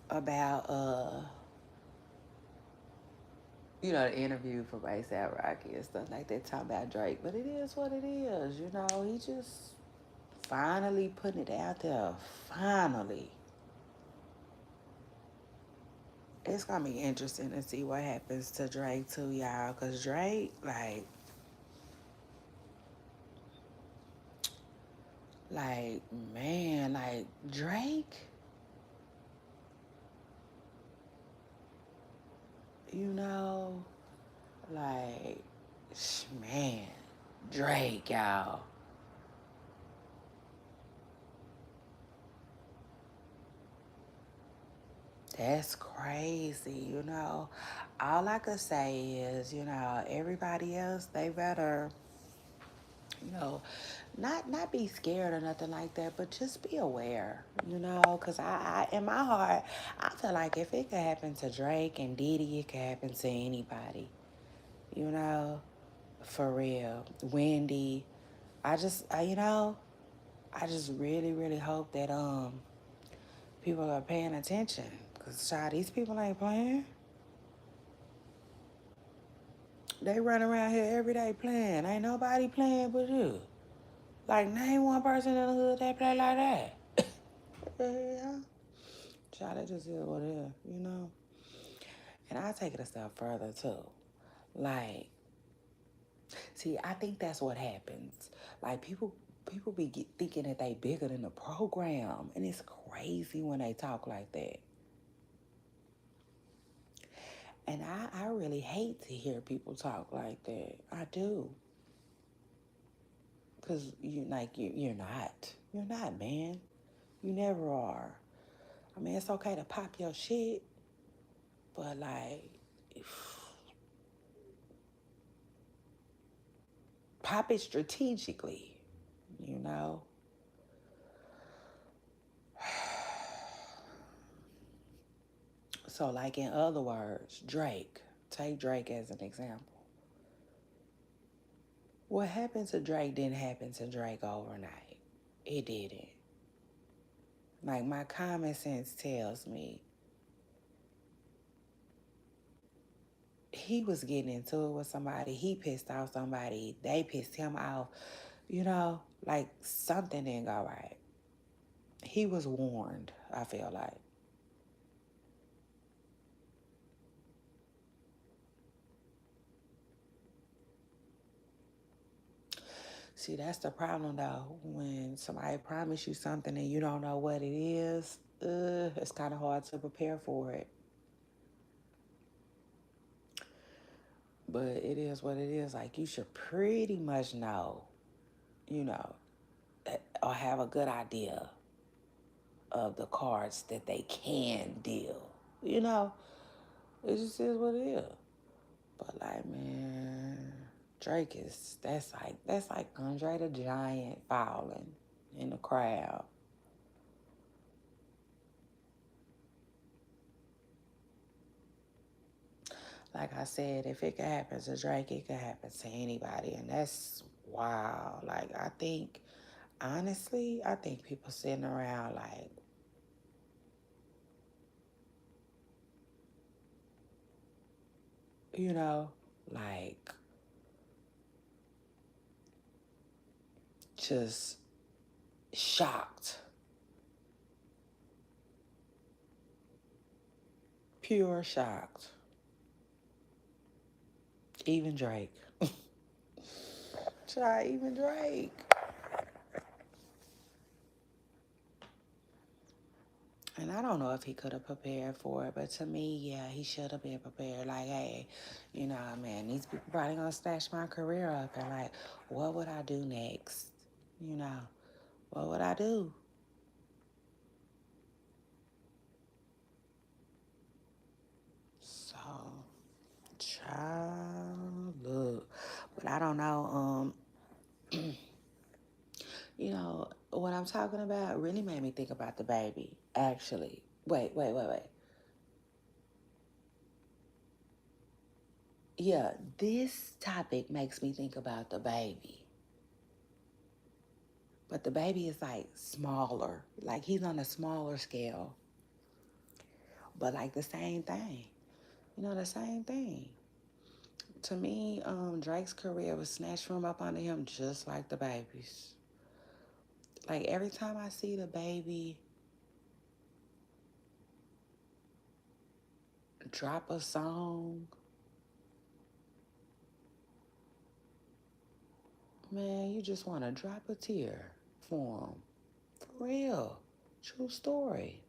about you know, the interview from ASAP Rocky and stuff like that, talking about Drake. But it is what it is, you know. He just finally putting it out there. Finally. It's gonna be interesting to see what happens to Drake too, y'all. Cause Drake, like, man, like Drake, you know, like, man, Drake, y'all. That's crazy, you know. All I could say is, you know, everybody else, they better, you know, not be scared or nothing like that, but just be aware, you know, because I in my heart, I feel like if it could happen to Drake and Diddy, it could happen to anybody, you know, for real. Wendy, you know, I just really, really hope that people are paying attention, because child, these people ain't playing. They run around here every day playing. Ain't nobody playing but you. Like, name one person in the hood that play like that. Yeah. Child, that just is what it is, you know? And I take it a step further, too. Like, see, I think that's what happens. Like, people thinking that they bigger than the program. And it's crazy when they talk like that. And I really hate to hear people talk like that. I do. Because you're not. You're not, man. You never are. I mean, it's okay to pop your shit, but like, pop it strategically, you know? So, like, in other words, Drake, take Drake as an example. What happened to Drake didn't happen to Drake overnight. It didn't. Like, my common sense tells me he was getting into it with somebody, he pissed off somebody, they pissed him off, like something didn't go right. He was warned, I feel like. See, that's the problem though. When somebody promise you something and you don't know what it is, it's kind of hard to prepare for it. But it is what it is. Like, you should pretty much know, you know, or have a good idea of the cards that they can deal. You know, it just is what it is. But like, man, Drake is that's like Andre the Giant falling in the crowd. Like I said, if it could happen to Drake, it could happen to anybody, and that's wow. Like, I think, honestly, I think people sitting around like, you know, like, just shocked, pure shocked. Even Drake. Try even Drake. And I don't know if he could have prepared for it, but to me, yeah, he should have been prepared. Like, hey, man, these people probably gonna snatch my career up, and like, what would I do next? You know, what would I do? So, child, look, but I don't know. What I'm talking about really made me think about the baby. Actually, wait. Yeah, this topic makes me think about the baby. But the baby is like smaller. Like, he's on a smaller scale. But like the same thing. The same thing. To me, Drake's career was snatched from up under him just like the baby's. Like, every time I see the baby drop a song, man, you just want to drop a tear for him. For real. True story.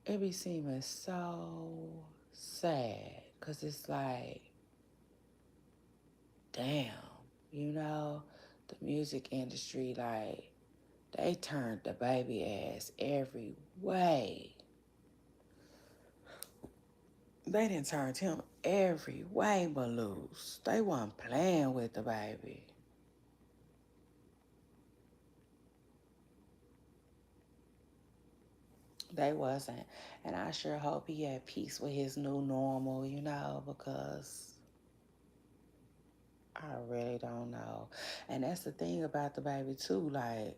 It be seeming so sad. Because it's like, damn, the music industry, like, they turned the baby ass every way. They didn't turn him every way but loose. They wasn't playing with the baby. They wasn't. And I sure hope he had peace with his new normal, because I really don't know. And that's the thing about the baby too. Like,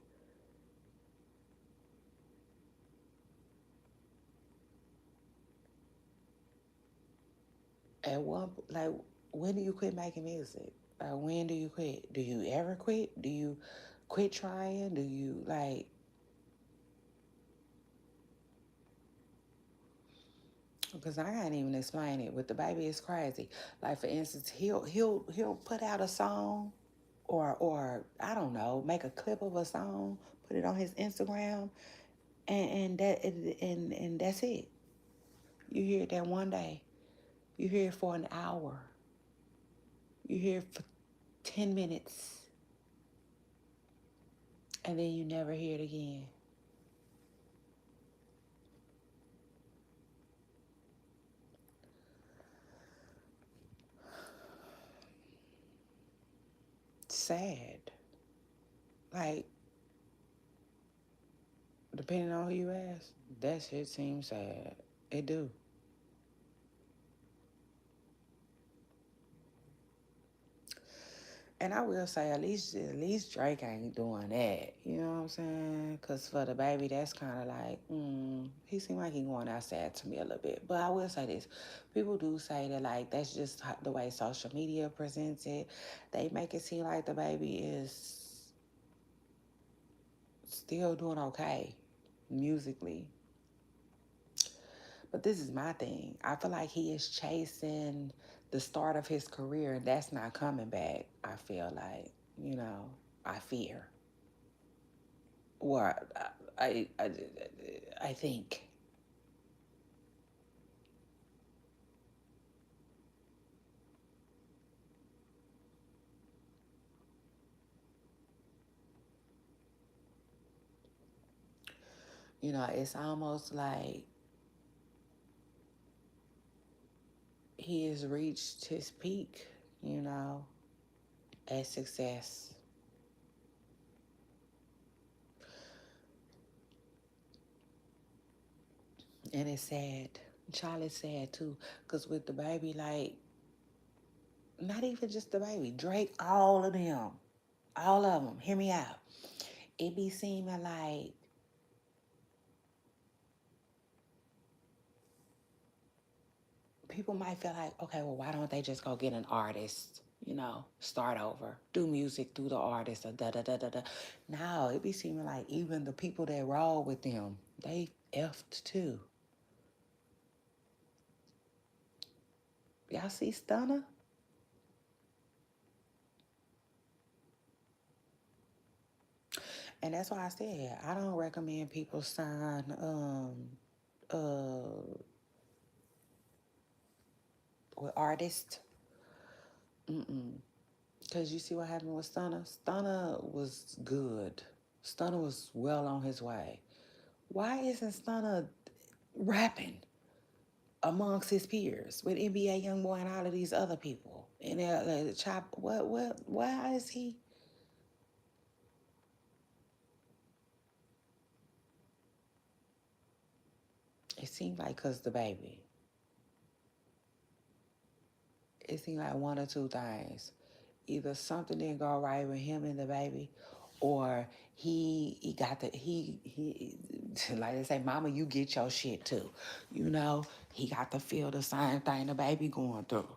like, when do you quit making music? When do you quit? Do you ever quit? Do you quit trying? Do you like? Because I can't even explain it. With the baby, it's crazy. Like, for instance, he'll put out a song, or I don't know, make a clip of a song, put it on his Instagram, And that's it. You hear it that one day. You hear it for an hour. You hear it for 10 minutes, and then you never hear it again. Sad. Like, depending on who you ask, that shit seems sad. It do. And I will say, at least Drake ain't doing that. You know what I'm saying? Cause for the baby, that's kind of like, he seemed like he going outside to me a little bit. But I will say this: people do say that like that's just the way social media presents it. They make it seem like the baby is still doing okay musically. But this is my thing. I feel like he is chasing the start of his career, and that's not coming back. I feel like, you know, I fear. Or I, I, I think, it's almost like he has reached his peak, you know, at success. And it's sad. Charlie's sad too, because with the baby, like, not even just the baby, Drake, all of them, hear me out. It be seeming like people might feel like, okay, well, why don't they just go get an artist? Start over, do music through the artist, or da da da da da. Now it be seeming like even the people that roll with them, they effed too. Y'all see Stunner? And that's why I said I don't recommend people sign uh with artists. Mm-mm. Cause you see what happened with Stunner? Stunner was good. Stunner was well on his way. Why isn't Stunner rapping amongst his peers with NBA YoungBoy and all of these other people? And Chop, why is he? It seemed like cause the baby. It seemed like one or two things. Either something didn't go right with him and the baby, or he got the he like they say, Mama, you get your shit too. He got to feel the same thing the baby going through.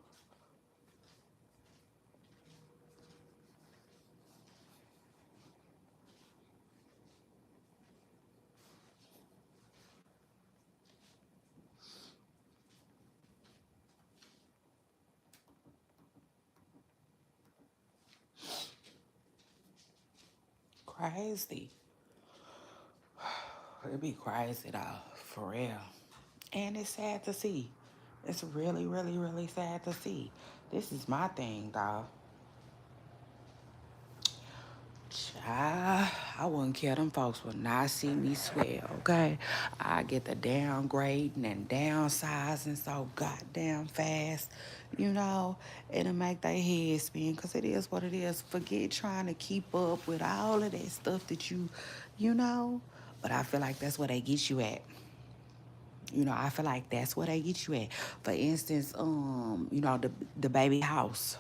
Crazy. It'd be crazy though, for real. And it's sad to see. It's really, really, really sad to see. This is my thing, though. Child, I wouldn't care. Them folks would not see me swear, okay? I get the downgrading and downsizing so goddamn fast, It'll make their head spin because it is what it is. Forget trying to keep up with all of that stuff that you know. But I feel like that's where they get you at. I feel like that's where they get you at. For instance, the baby house.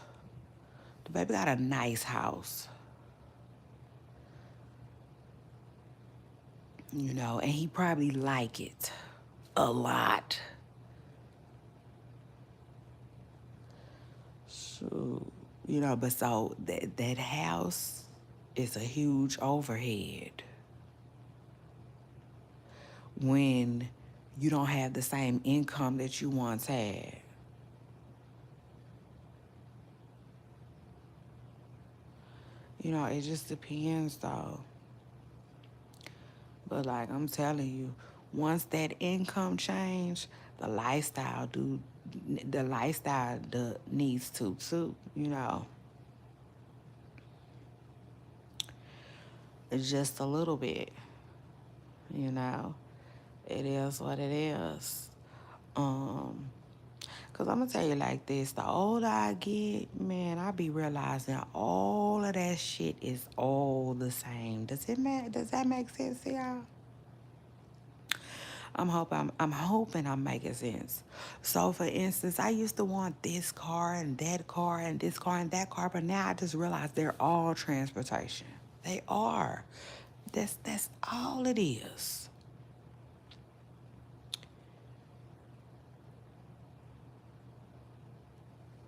The baby got a nice house, and he probably like it a lot. So, but so that house is a huge overhead when you don't have the same income that you once had. It just depends though. But like I'm telling you, once that income change, the lifestyle do the lifestyle needs to too, you know. It's just a little bit, you know. It is what it is. Um, Cause I'm gonna tell you like this, the older I get, man, I be realizing all of that shit is all the same. Does that make sense to y'all? I'm hoping I'm making sense. So for instance, I used to want this car and that car and this car and that car, but now I just realize they're all transportation. They are. That's all it is.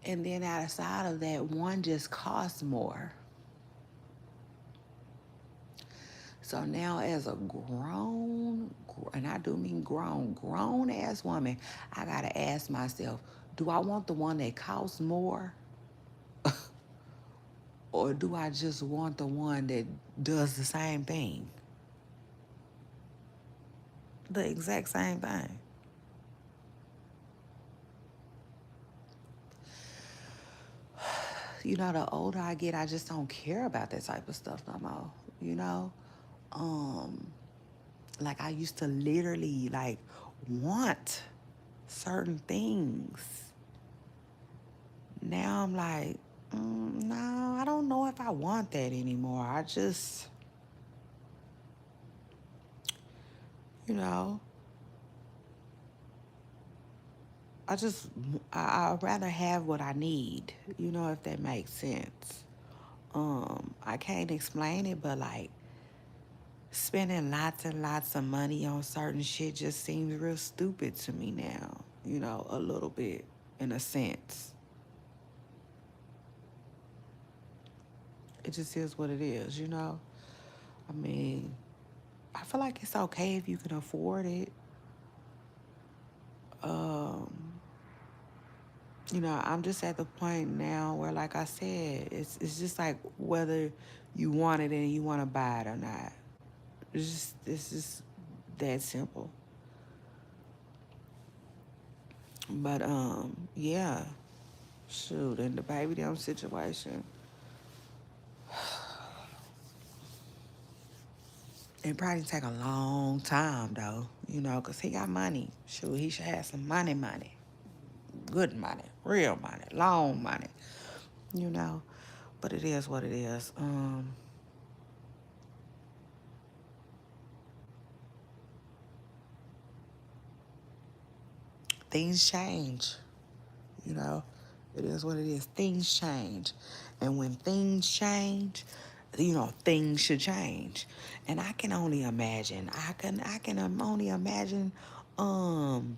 And then outside of that, one just costs more. So now, as a and I do mean grown ass woman, I gotta ask myself, do I want the one that costs more, or do I just want the one that does the same thing, the exact same thing? You know, the older I get, I just don't care about that type of stuff no more. You know, um, like I used to literally like want certain things. Now I'm like, no, I don't know if I want that anymore. You know, I just, I'd rather have what I need, you know, if that makes sense. I can't explain it, but like spending lots and lots of money on certain shit just seems real stupid to me now, you know, a little bit, in a sense. It just is what it is, you know? I mean, I feel like it's okay if you can afford it. Um, you know, I'm just at the point now where, like I said, it's just like whether you want it and you want to buy it or not. It's just that simple. But yeah, shoot, in the baby damn situation, it probably take a long time though, you know, cause he got money. Shoot, he should have some money, good money, real money, long money, you know. But it is what it is. Things change. You know, it is what it is. Things change. And when things change, you know, things should change. And I can only imagine. I can only imagine um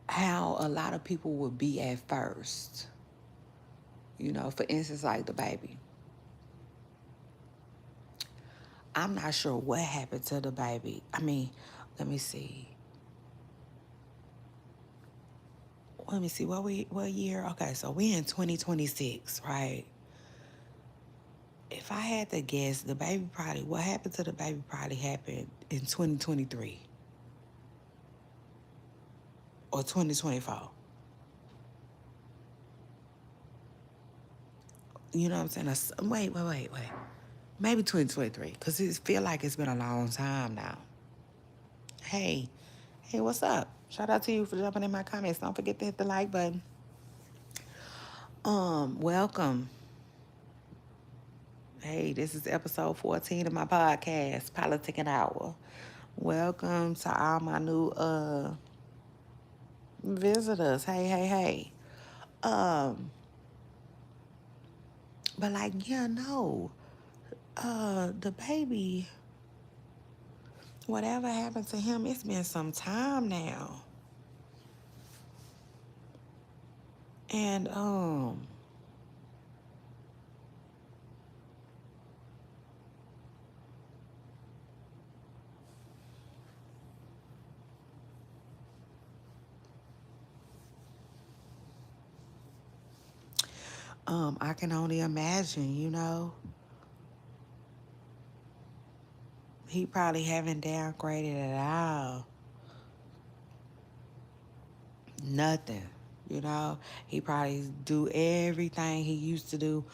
how a lot of people would be at first. You know, for instance, like the baby. I'm not sure what happened to the baby. I mean, let me see. Let me see. What year? Okay, so we in 2026, right? If I had to guess, the baby probably, what happened to the baby probably happened in 2023 or 2024. You know what I'm saying? Wait. Maybe 2023, because it feel like it's been a long time now. Hey, hey, what's up? Shout out to you for jumping in my comments. Don't forget to hit the like button. Welcome. Hey, this is episode 14 of my podcast, Politic an Hour. Welcome to all my new visitors. Hey. Um, but like, yeah, no. The baby, whatever happened to him, it's been some time now. And I can only imagine, you know. He probably haven't downgraded at all. Nothing. You know, he probably do everything he used to do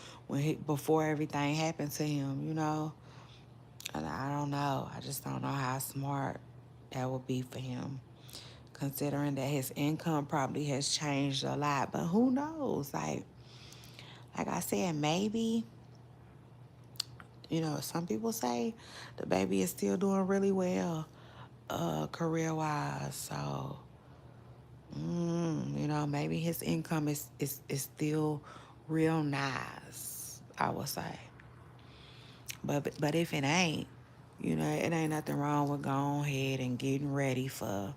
before everything happened to him. And I don't know. I just don't know how smart that would be for him, considering that his income probably has changed a lot. But who knows? Like I said, maybe some people say the baby is still doing really well, career wise. So, maybe his income is still real nice, I would say. But if it ain't, it ain't nothing wrong with going ahead and getting ready for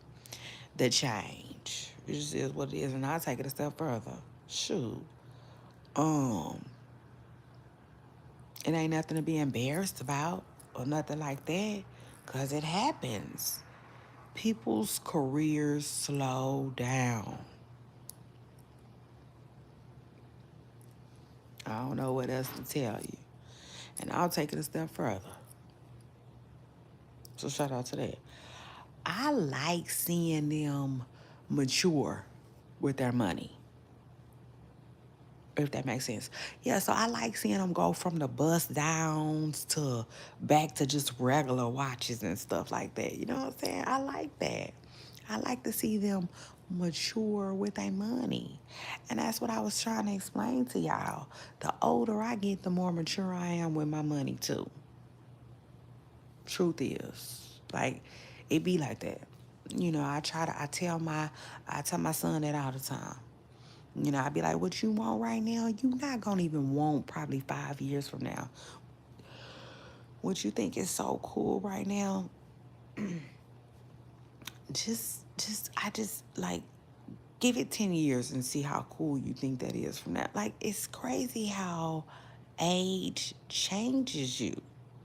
the change. It just is what it is, and I'll take it a step further. Shoot, um, it ain't nothing to be embarrassed about or nothing like that, cause it happens. People's careers slow down. I don't know what else to tell you, and I'll take it a step further. So shout out to that. I like seeing them mature with their money, if that makes sense. Yeah, so I like seeing them go from the bust downs to back to just regular watches and stuff like that. You know what I'm saying? I like that. I like to see them mature with their money. And that's what I was trying to explain to y'all. The older I get, the more mature I am with my money too. Truth is. Like, it be like that. I tell my son that all the time. I be like, what you want right now, you not gonna even want probably 5 years from now. What you think is so cool right now, I just like give it 10 years and see how cool you think that is from that. Like, it's crazy how age changes you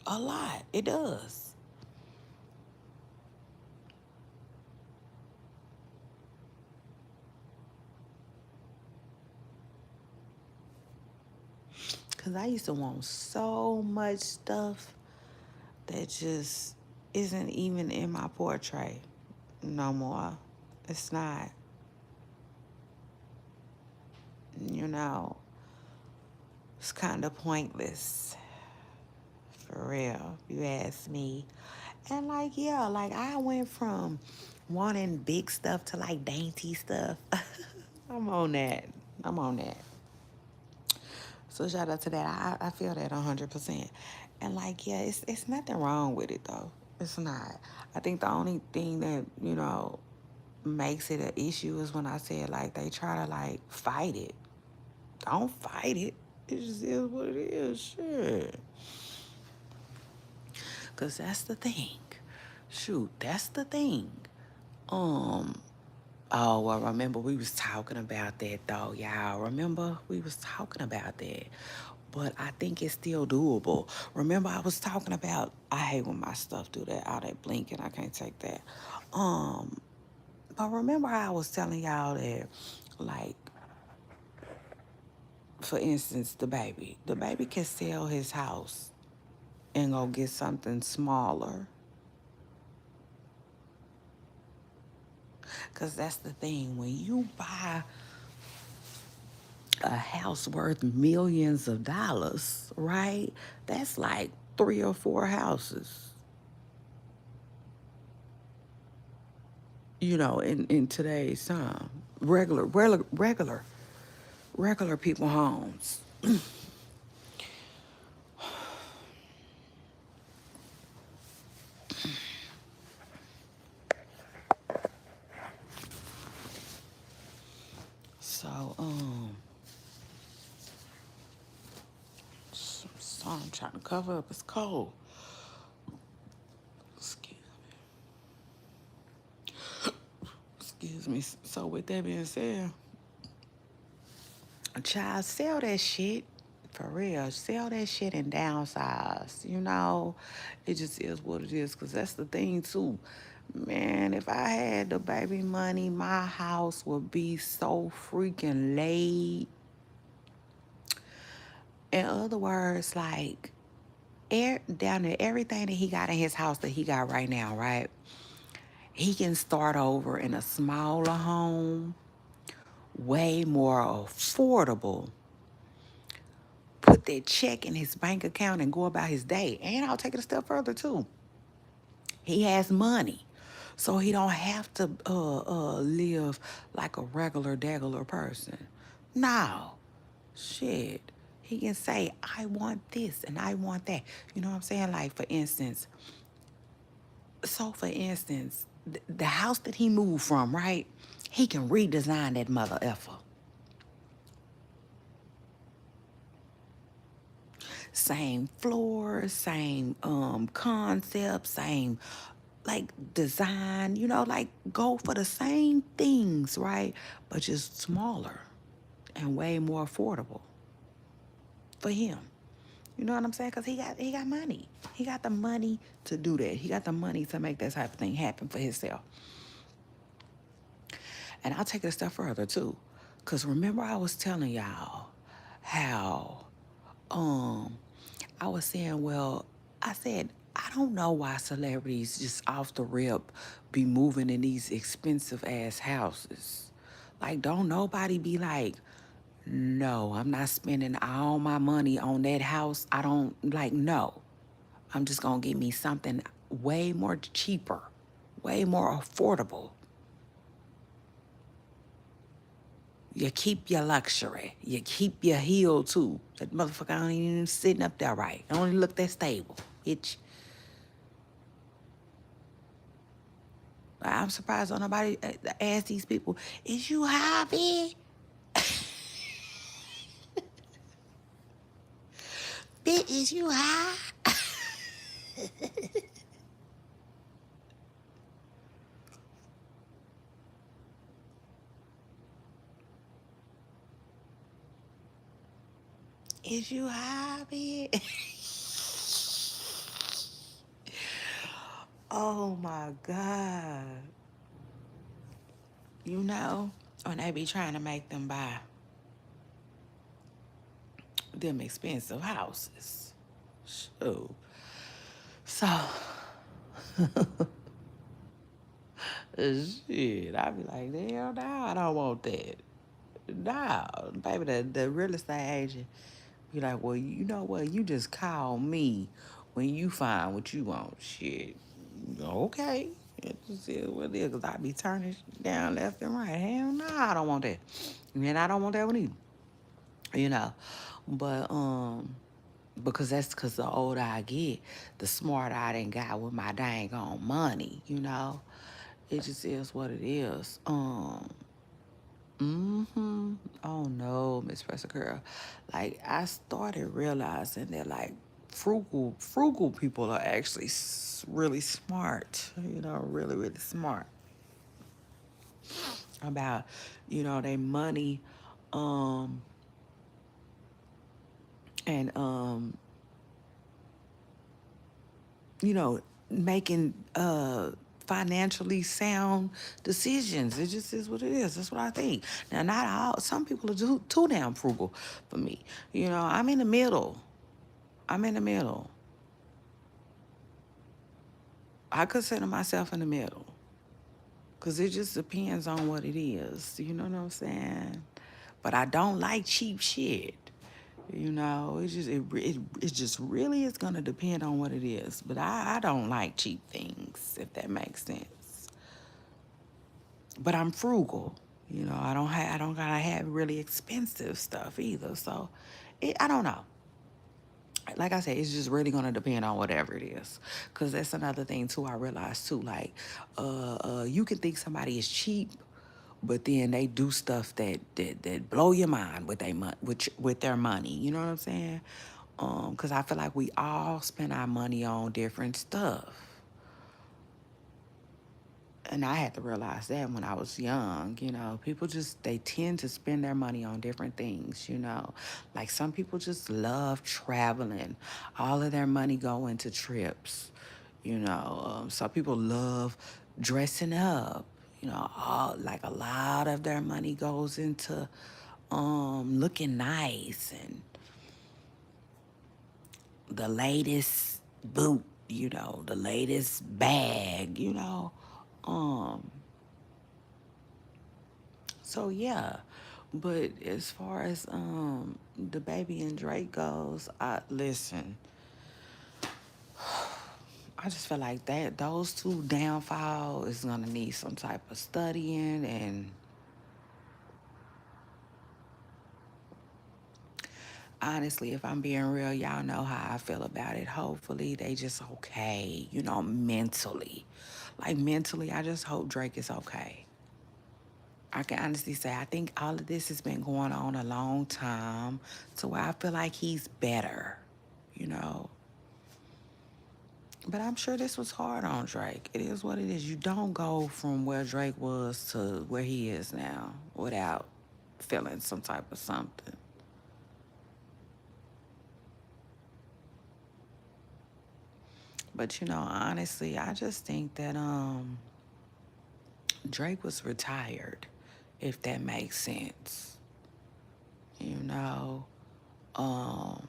a lot. It does. Because I used to want so much stuff that just isn't even in my portrait no more. It's not. you know, it's kind of pointless, for real, if you ask me. And like, yeah, like I went from wanting big stuff to like dainty stuff. I'm on that. I'm on that. So shout out to that. I feel that 100%. And like, yeah, it's nothing wrong with it though. It's not. I think the only thing that, makes it an issue is when I said like they try to like fight it. Don't fight it. It just is what it is. Shit. Cause that's the thing. Shoot, that's the thing. Um, oh, well, remember we was talking about that though, y'all. Remember we was talking about that. But I think it's still doable. Remember I was talking about, I hate when my stuff do that, all that blinking, I can't take that. Um, but remember how I was telling y'all that, like, for instance, the baby can sell his house and go get something smaller. Because that's the thing. When you buy a house worth millions of dollars, right? That's like 3 or 4 houses, in today's time. Regular people homes. So, so I'm trying to cover up. It's cold. Excuse Excuse me. So with that being said, child, sell that shit. For real. Sell that shit and downsize. It just is what it is. Because that's the thing, too. Man, if I had the baby money, my house would be so freaking laid. In other words, like, down to everything that he got in his house that he got right now, right? He can start over in a smaller home, way more affordable, put that check in his bank account and go about his day. And I'll take it a step further too. He has money. So he don't have to live like a regular degular person. No. Shit. He can say, I want this and I want that. You know what I'm saying? Like for instance, the house that he moved from, right? He can redesign that mother effer. Same floors, same concept, same like design, like go for the same things, right? But just smaller and way more affordable for him. You know what I'm saying? Cause he got money. He got the money to do that. He got the money to make that type of thing happen for himself. And I'll take it a step further too. Cause remember I was telling y'all how um I was saying, well, I said, I don't know why celebrities just off the rip be moving in these expensive ass houses. Like, don't nobody be like, no, I'm not spending all my money on that house. I don't like, no. I'm just gonna get me something way more cheaper, way more affordable. You keep your luxury. You keep your heel too. That motherfucker ain't even sitting up there right. It don't even look that stable. Bitch. I'm surprised on nobody ask these people, is you high, bitch? Bitch, is you high? Is you high, bitch? Oh my God. You know, when they be trying to make them buy them expensive houses. Shoot. So, shit, I be like, hell no, I don't want that. Nah, baby, the real estate agent be like, well, you know what? You just call me when you find what you want. Shit. Okay. It just is what it is, because I be turning down left and right. Hell no, I don't want that. And I don't want that one either. You know. But, because that's because the older I get, the smarter I done got with my dang on money, you know. It just is what it is. Mm-hmm. Oh no, Miss Pressa Girl. Like I started realizing that like frugal people are actually really smart. Really really smart about their money, um, and you know making financially sound decisions. It just is what it is. That's what I think. Now, not all. Some people are too damn frugal for me. I'm in the middle. I'm in the middle. I consider myself in the middle. Because it just depends on what it is. You know what I'm saying? But I don't like cheap shit. It just really is gonna depend on what it is. But I don't like cheap things, if that makes sense. But I'm frugal. I don't gotta have really expensive stuff either. So I don't know. Like I said, it's just really gonna depend on whatever it is. Cause that's another thing too. I realized too. Like, you can think somebody is cheap, but then they do stuff that blow your mind with with their money. You know what I'm saying? Cause I feel like we all spend our money on different stuff. And I had to realize that when I was young. People they tend to spend their money on different things. Like some people just love traveling. All of their money go into trips. Some people love dressing up. Like a lot of their money goes into looking nice and the latest boot, the latest bag. Um, so yeah. But as far as the baby and Drake goes, I listen, I just feel like that those two downfall is gonna need some type of studying. And honestly, if I'm being real, y'all know how I feel about it. Hopefully they just okay, mentally. Like mentally, I just hope Drake is okay. I can honestly say I think all of this has been going on a long time to where I feel like he's better, you know. But I'm sure this was hard on Drake. It is what it is. You don't go from where Drake was to where he is now without feeling some type of something. But honestly, I just think that Drake was retired, if that makes sense. You know, um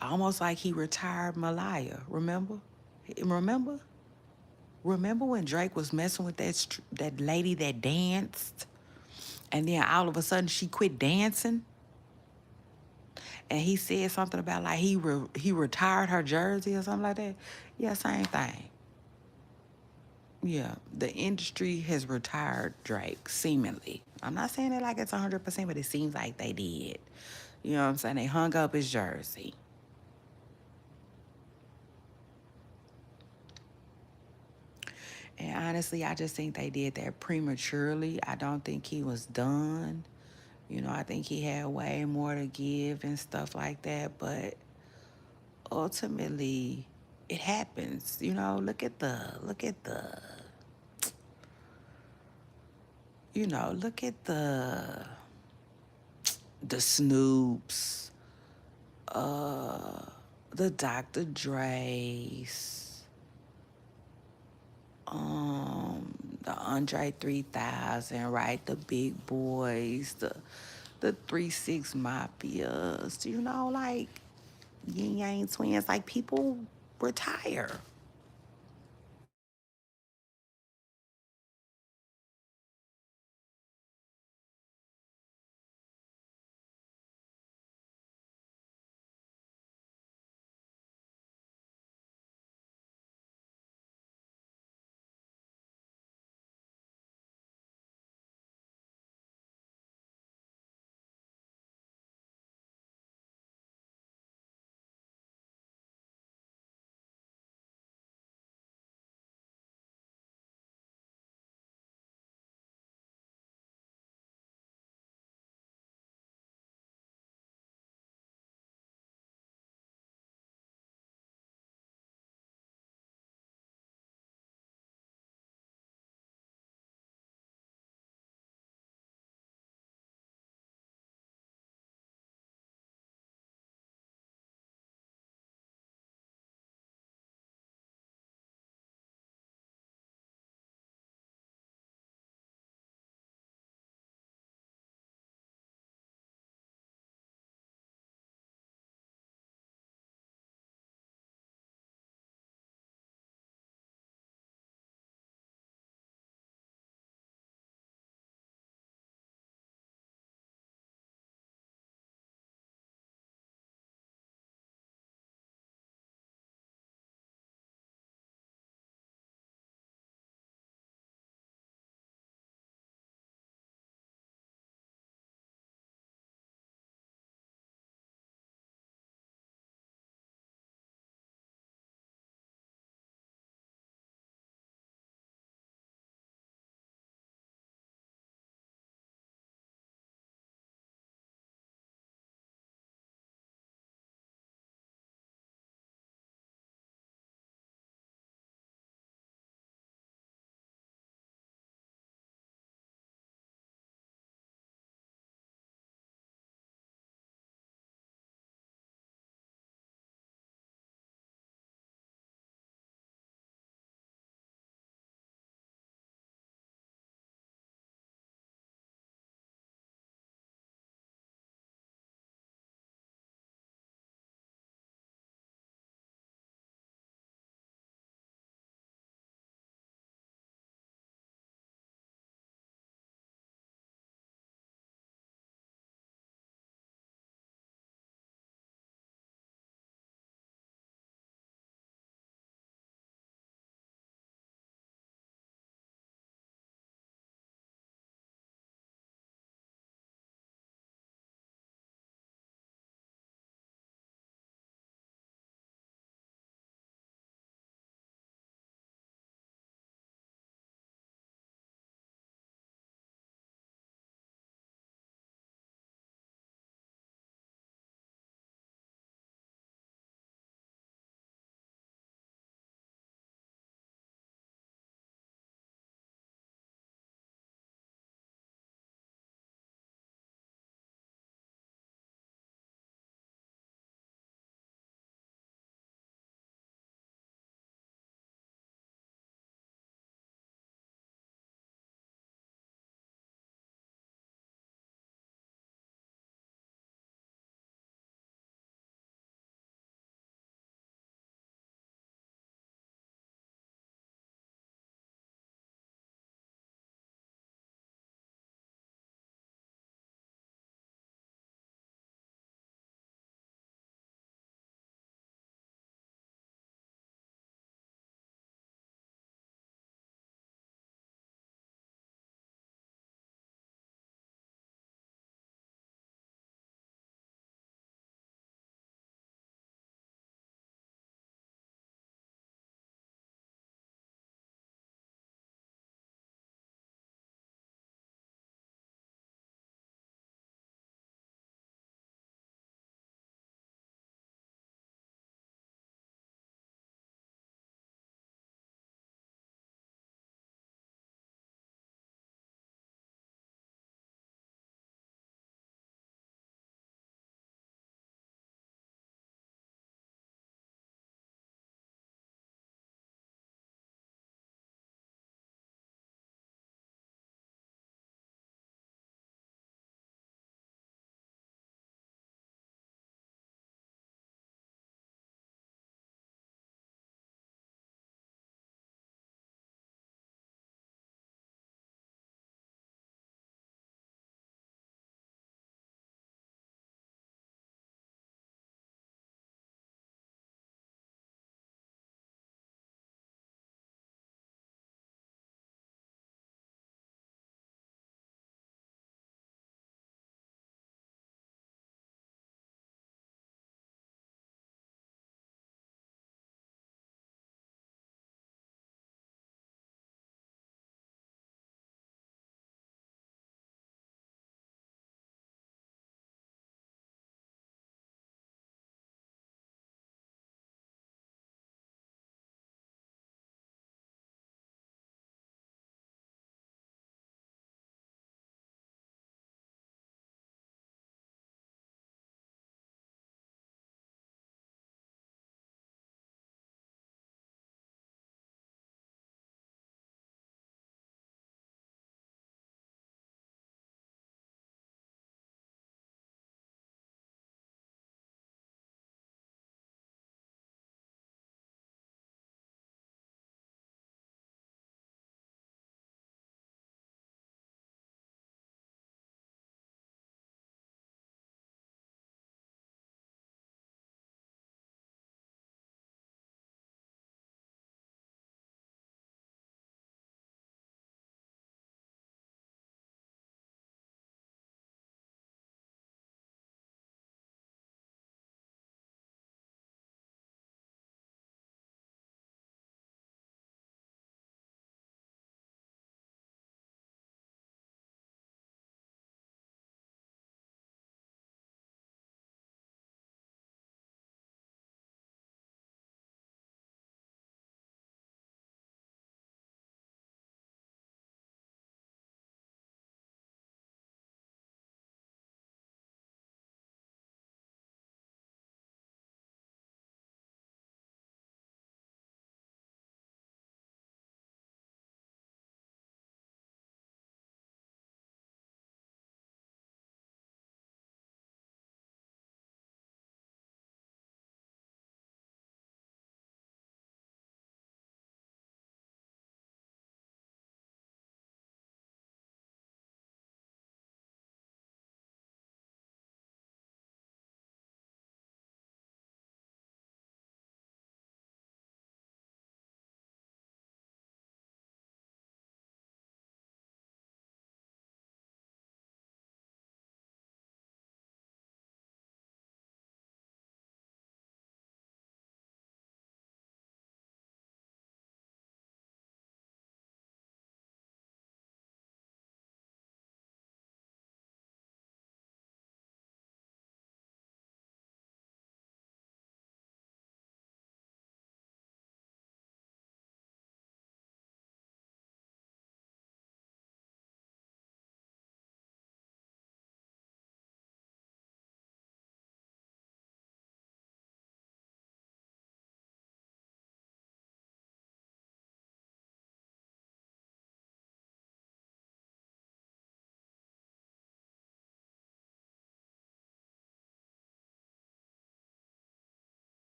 almost like he retired Malaya. Remember? Remember when Drake was messing with that lady that danced, and then all of a sudden she quit dancing, and he said something about like he retired her jersey or something like that. Yeah, same thing. Yeah, the industry has retired Drake seemingly. I'm not saying it like it's 100%, but it seems like they did. You know what I'm saying? They hung up his jersey. And honestly, I just think they did that prematurely. I don't think he was done. I think he had way more to give and stuff like that. But ultimately, it happens. Look at the Snoops, uh, the Dr. Dre's, the Andre 3000, right? The big boys, the 3 6 mafias, like Yin Yang twins, like people retire.